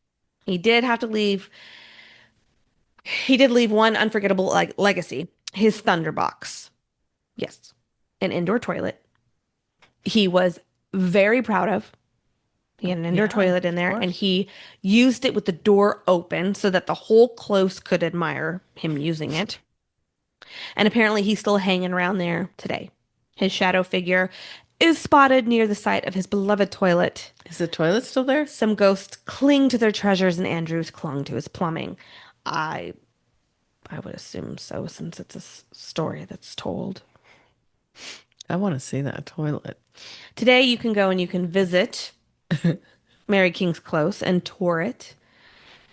he did have to leave. He did leave one unforgettable legacy, his thunderbox. Yes, an indoor toilet. He was very proud of. He had an indoor toilet in there, and he used it with the door open so that the whole close could admire him using it. And apparently he's still hanging around there today. His shadow figure is spotted near the site of his beloved toilet. Is the toilet still there? Some ghosts cling to their treasures, and Andrews clung to his plumbing. I would assume so, since it's a story that's told. I want to see that toilet. Today you can go and you can visit Mary King's Close and tour it.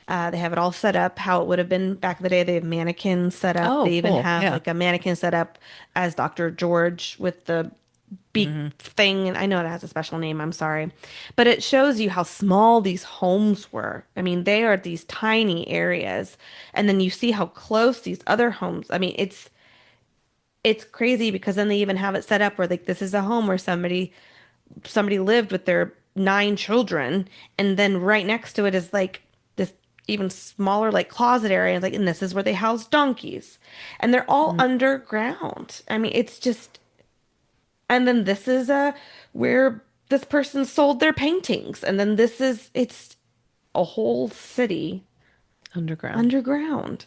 They have it all set up how it would have been back in the day. They have mannequins set up. Oh, they even cool. have Yeah. like a mannequin set up as Dr. George with the beak thing. And I know it has a special name. I'm sorry. But it shows you how small these homes were. I mean, they are these tiny areas. And then you see how close these other homes. I mean, it's crazy because then they even have it set up where like this is a home where somebody lived with their 9 children, and then right next to it is like this even smaller like closet area, like, and this is where they house donkeys, and they're all underground. I mean, it's just, and then this is where this person sold their paintings, and then it's a whole city underground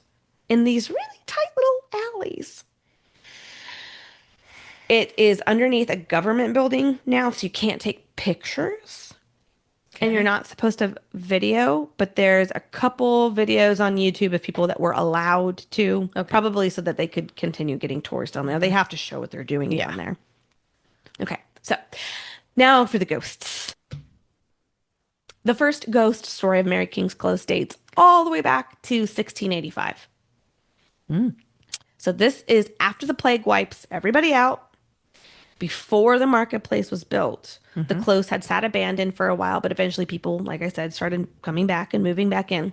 in these really tight little alleys. It is underneath a government building now, so you can't take pictures. Okay. And you're not supposed to video, but there's a couple videos on YouTube of people that were allowed to, probably so that they could continue getting tours down there. They have to show what they're doing down there. Okay, so now for the ghosts. The first ghost story of Mary King's Close dates all the way back to 1685. So this is after the plague wipes everybody out. Before the marketplace was built, the close had sat abandoned for a while, but eventually people, like I said, started coming back and moving back in.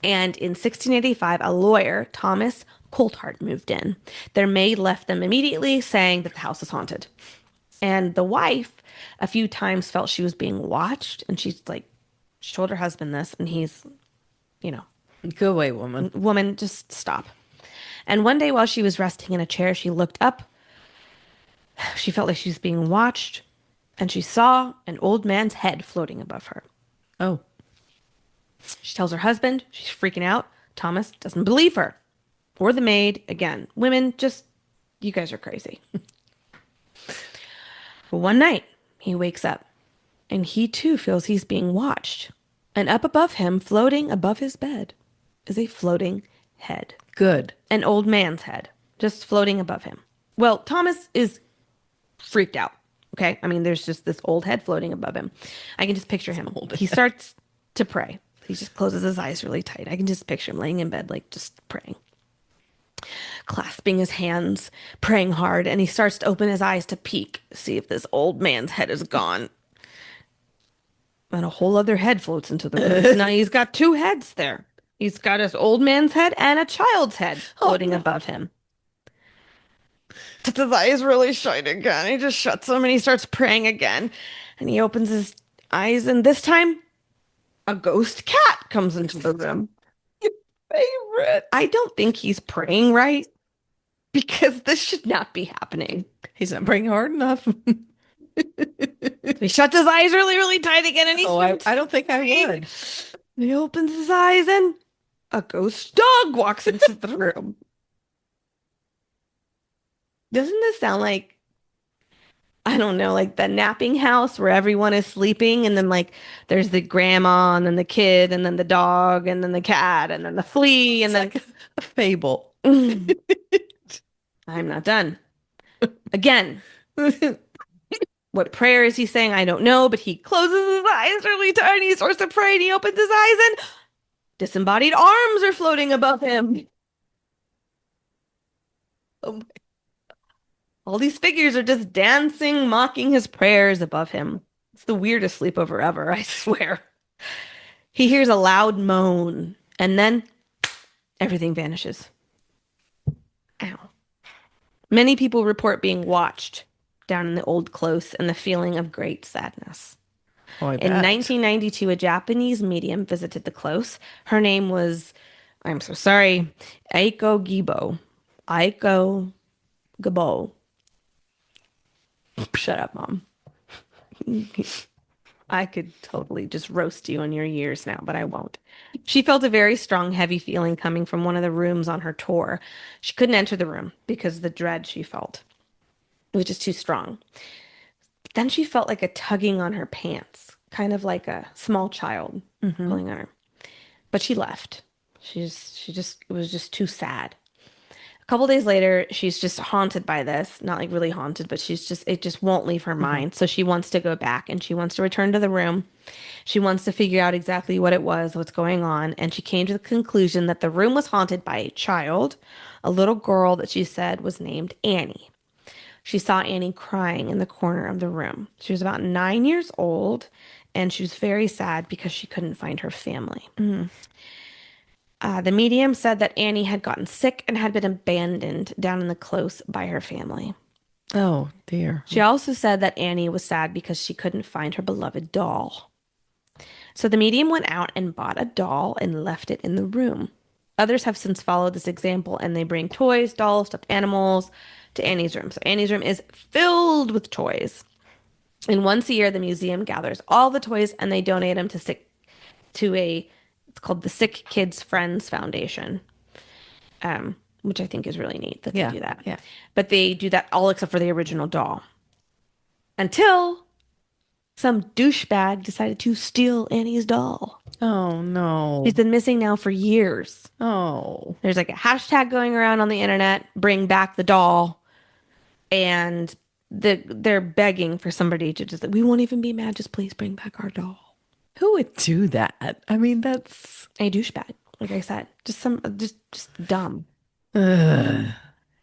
And in 1685, a lawyer, Thomas Coulthard, moved in. Their maid left them immediately, saying that the house was haunted. And the wife, a few times, felt she was being watched, and she told her husband this, and he's, Go away, woman. Woman, just stop. And one day while she was resting in a chair, she looked up. She felt like she was being watched, and she saw an old man's head floating above her. Oh. She tells her husband. She's freaking out. Thomas doesn't believe her. Or the maid. Again, women, just, you guys are crazy. One night, he wakes up, and he too feels he's being watched. And up above him, floating above his bed, is a floating head. Good. An old man's head, just floating above him. Well, Thomas is freaked out. Okay. I mean, there's just this old head floating above him. I can just picture him. He starts to pray. He just closes his eyes really tight. I can just picture him laying in bed, like just praying, clasping his hands, praying hard. And he starts to open his eyes to peek, see if this old man's head is gone. And a whole other head floats into the room. So now he's got two heads there. He's got his old man's head and a child's head floating above him. His eyes really shine again. He just shuts them and he starts praying again. And he opens his eyes, and this time a ghost cat comes into the room. Favorite. I don't think he's praying right, because this should not be happening. He's not praying hard enough. He shuts his eyes really, really tight again, and I don't think I would. He opens his eyes, and a ghost dog walks into the room. Doesn't this sound like, I don't know, like the napping house where everyone is sleeping, and then like there's the grandma, and then the kid, and then the dog, and then the cat, and then the flea, and then like a fable. I'm not done. Again. What prayer is he saying? I don't know, but he closes his eyes really tight and he starts to pray, and he opens his eyes and disembodied arms are floating above him. Oh my. All these figures are just dancing, mocking his prayers above him. It's the weirdest sleepover ever, I swear. He hears a loud moan, and then everything vanishes. Ow. Many people report being watched down in the old close and the feeling of great sadness. Oh, in 1992, a Japanese medium visited the close. Her name was, I'm so sorry, Aiko Gibo. Aiko Gabo. Shut up, Mom. I could totally just roast you in your years now, but I won't. She felt a very strong, heavy feeling coming from one of the rooms on her tour. She couldn't enter the room because of the dread she felt. It was just too strong. Then she felt like a tugging on her pants, kind of like a small child pulling on her. But she left. It was just too sad. A couple days later, she's just haunted by this. Not like really haunted, but it just won't leave her mind. So she wants to go back, and she wants to return to the room. She wants to figure out exactly what it was, what's going on. And she came to the conclusion that the room was haunted by a child, a little girl that she said was named Annie. She saw Annie crying in the corner of the room. She was about 9 years old, and she was very sad because she couldn't find her family. The medium said that Annie had gotten sick and had been abandoned down in the close by her family. Oh, dear. She also said that Annie was sad because she couldn't find her beloved doll. So the medium went out and bought a doll and left it in the room. Others have since followed this example, and they bring toys, dolls, stuffed animals to Annie's room. So Annie's room is filled with toys. And once a year, the museum gathers all the toys and they donate them it's called the Sick Kids Friends Foundation, which I think is really neat that they do that. Yeah. But they do that all except for the original doll. Until some douchebag decided to steal Annie's doll. Oh, no. She's been missing now for years. Oh. There's like a hashtag going around on the internet, bring back the doll. And they're begging for somebody to just, we won't even be mad, just please bring back our doll. Who would do that? I mean, that's a douchebag, like I said. Just dumb. Ugh.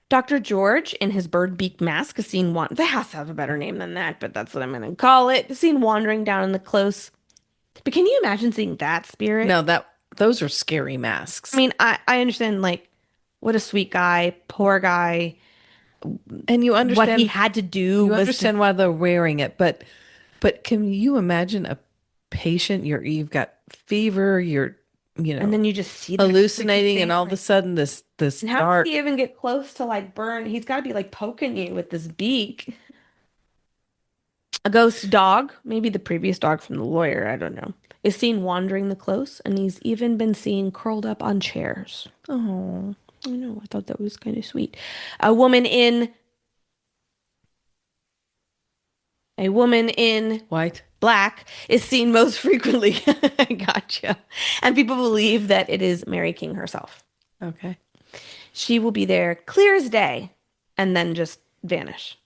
Dr. George, in his bird beak mask, is seen that has to have a better name than that, but that's what I'm going to call it. Is seen wandering down in the close. But can you imagine seeing that spirit? No, those are scary masks. I mean, I understand, like, what a sweet guy, poor guy. And you understand what he had to do. You understand why they're wearing it, but can you imagine a patient? You've got fever. And then you just see hallucinating, and all of a sudden this and how dark. does he even get close to like burn? He's got to be like poking you with this beak. A ghost dog, maybe the previous dog from the lawyer, I don't know, is seen wandering the close, and he's even been seen curled up on chairs. Oh, I know. I thought that was kind of sweet. A woman in white, black is seen most frequently. I gotcha. And people believe that it is Mary King herself. Okay. She will be there clear as day and then just vanish.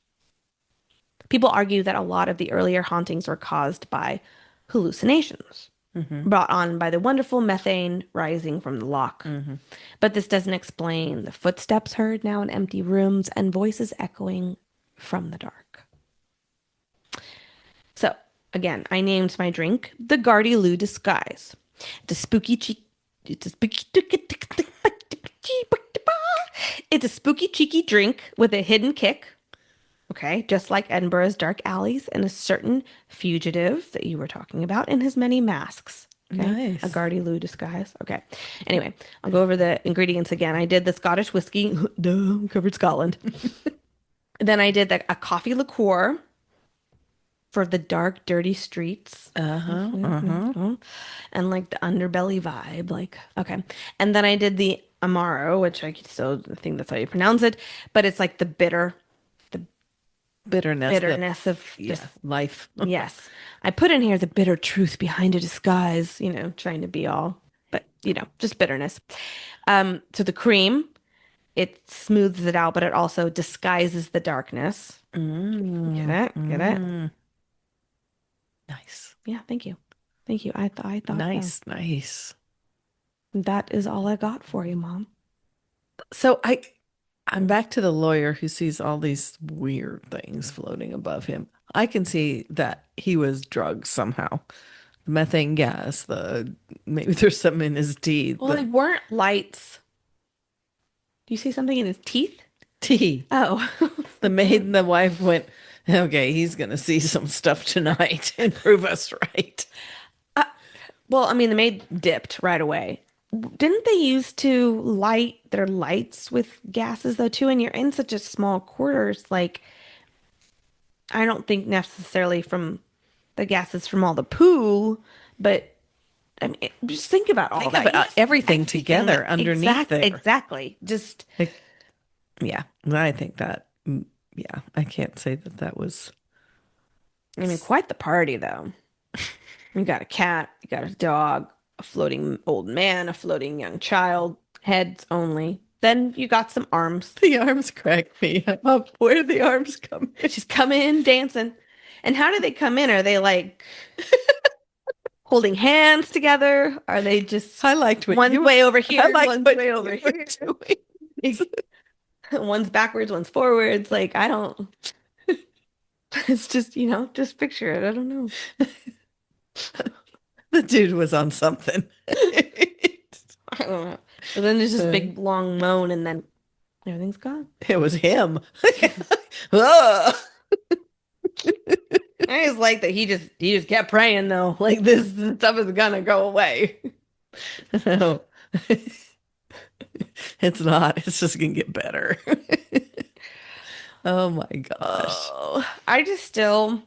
People argue that a lot of the earlier hauntings were caused by hallucinations brought on by the wonderful methane rising from the lock. But this doesn't explain the footsteps heard now in empty rooms and voices echoing from the dark. So Again, I named my drink the Gardy Loo Disguise. It's a spooky cheek. It's a spooky. It's a spooky, cheeky drink with a hidden kick. Okay, just like Edinburgh's dark alleys and a certain fugitive that you were talking about in his many masks. Okay, Nice. a Gardy Loo disguise. Okay, anyway, I'll go over the ingredients again. I did the Scottish whiskey, duh, covered Scotland. Then I did a coffee liqueur for the dark, dirty streets. And like the underbelly vibe. Like, okay. And then I did the Amaro, which I still think that's how you pronounce it, but it's like the bitterness of just life. yes. I put in here the bitter truth behind a disguise, trying to be all, but just bitterness. So the cream, it smooths it out, but it also disguises the darkness. Get it? Get it? Nice. Yeah, thank you. Thank you. I thought Nice, nice. that is all I got for you, Mom. So I'm back to the lawyer who sees all these weird things floating above him. I can see that he was drugged somehow. Methane gas, maybe there's something in his teeth. Well, they weren't lights. Do you see something in his teeth? Tea. Oh. The maid and the wife went, okay, he's going to see some stuff tonight and prove us right. Well, I mean, the maid dipped right away. Didn't they used to light their lights with gases though too? And you're in such a small quarters, like I don't think necessarily from the gases from all the poo, but I mean, just think about all Think that. about everything together underneath there. Exactly. Just yeah, I think that. Yeah, I can't say that was. I mean, quite the party though. You got a cat, you got a dog, a floating old man, a floating young child, heads only. Then you got some arms. The arms crack me up. Where did the arms come in? She's coming in dancing. And how do they come in? Are they like holding hands together? Are they just I liked what one's you way over here, one's what way over you were here. doing. One's backwards, one's forwards. Like, I don't. It's just, just picture it. I don't know. The dude was on something. I don't know. But then there's this big long moan, and then everything's gone. It was him. Ugh. I just like that he just kept praying though. Like this stuff is gonna go away. No. It's not. It's just gonna get better. Oh my gosh. Oh, I just still,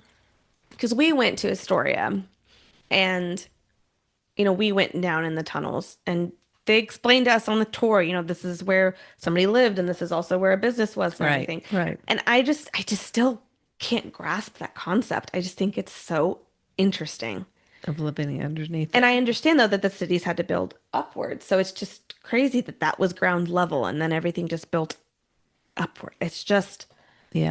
because we went to Astoria, and we went down in the tunnels, and they explained to us on the tour, this is where somebody lived, and this is also where a business was and everything. Right. And I just still can't grasp that concept. I just think it's so interesting. Of living underneath. And I understand though that the cities had to build upwards. So it's just crazy that was ground level and then everything just built upward. It's just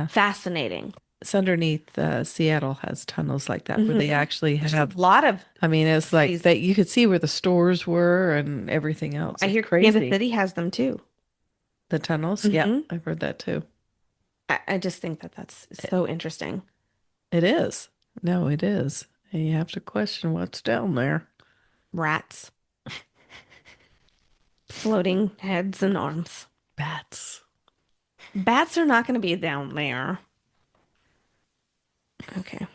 fascinating. It's underneath. Seattle has tunnels like that where they actually have a lot of. I mean, it's like that you could see where the stores were and everything else. I hear Kansas City has them too. The tunnels? Yeah, I've heard that too. I just think that's so interesting. It is. No, it is. And you have to question what's down there. Rats. Floating heads and arms. Bats. Bats are not going to be down there. Okay.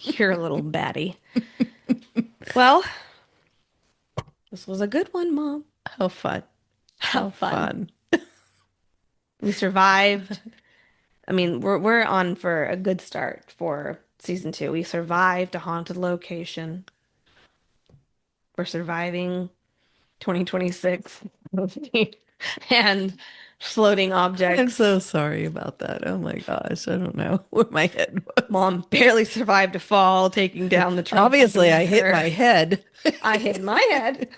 You're a little batty. Well, this was a good one, Mom. How fun. How fun. We survived. I mean, we're on for a good start for season 2. We survived a haunted location. We're surviving 2026 and floating objects. I'm so sorry about that. Oh my gosh. I don't know where my head was. Mom barely survived a fall taking down the Trump. Obviously, I hit my head. I hit my head.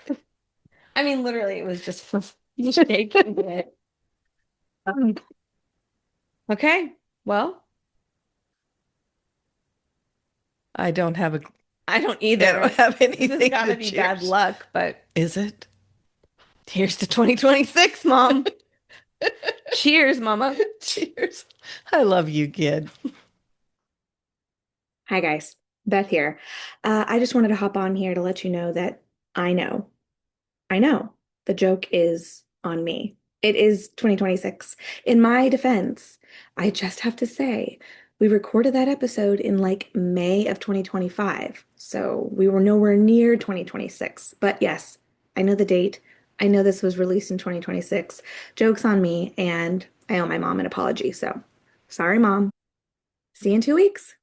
I mean, literally, it was just shaking it. Okay, well. I don't have I don't either. I don't have anything. This has got to be bad luck, but. Is it? Here's to 2026, Mom. Cheers, Mama. Cheers. I love you, kid. Hi, guys. Beth here. I just wanted to hop on here to let you know that I know, I know the joke is on me. It is 2026. In my defense, I just have to say, we recorded that episode in like May of 2025. So we were nowhere near 2026. But yes, I know the date. I know this was released in 2026. Joke's on me, and I owe my mom an apology. So sorry, Mom. See you in 2 weeks.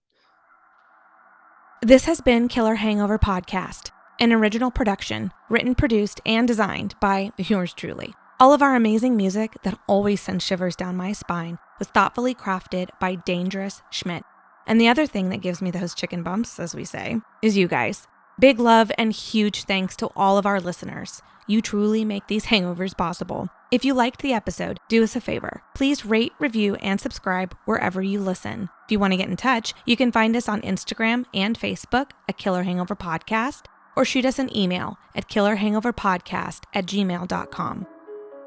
This has been Killer Hangover Podcast, an original production written, produced, and designed by yours truly. All of our amazing music that always sends shivers down my spine was thoughtfully crafted by Dangerous Schmidt. And the other thing that gives me those chicken bumps, as we say, is you guys. Big love and huge thanks to all of our listeners. You truly make these hangovers possible. If you liked the episode, do us a favor. Please rate, review, and subscribe wherever you listen. If you want to get in touch, you can find us on Instagram and Facebook at Killer Hangover Podcast, or shoot us an email at killerhangoverpodcast@gmail.com.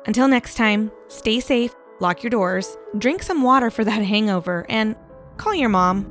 Until next time, stay safe, lock your doors, drink some water for that hangover, and call your mom.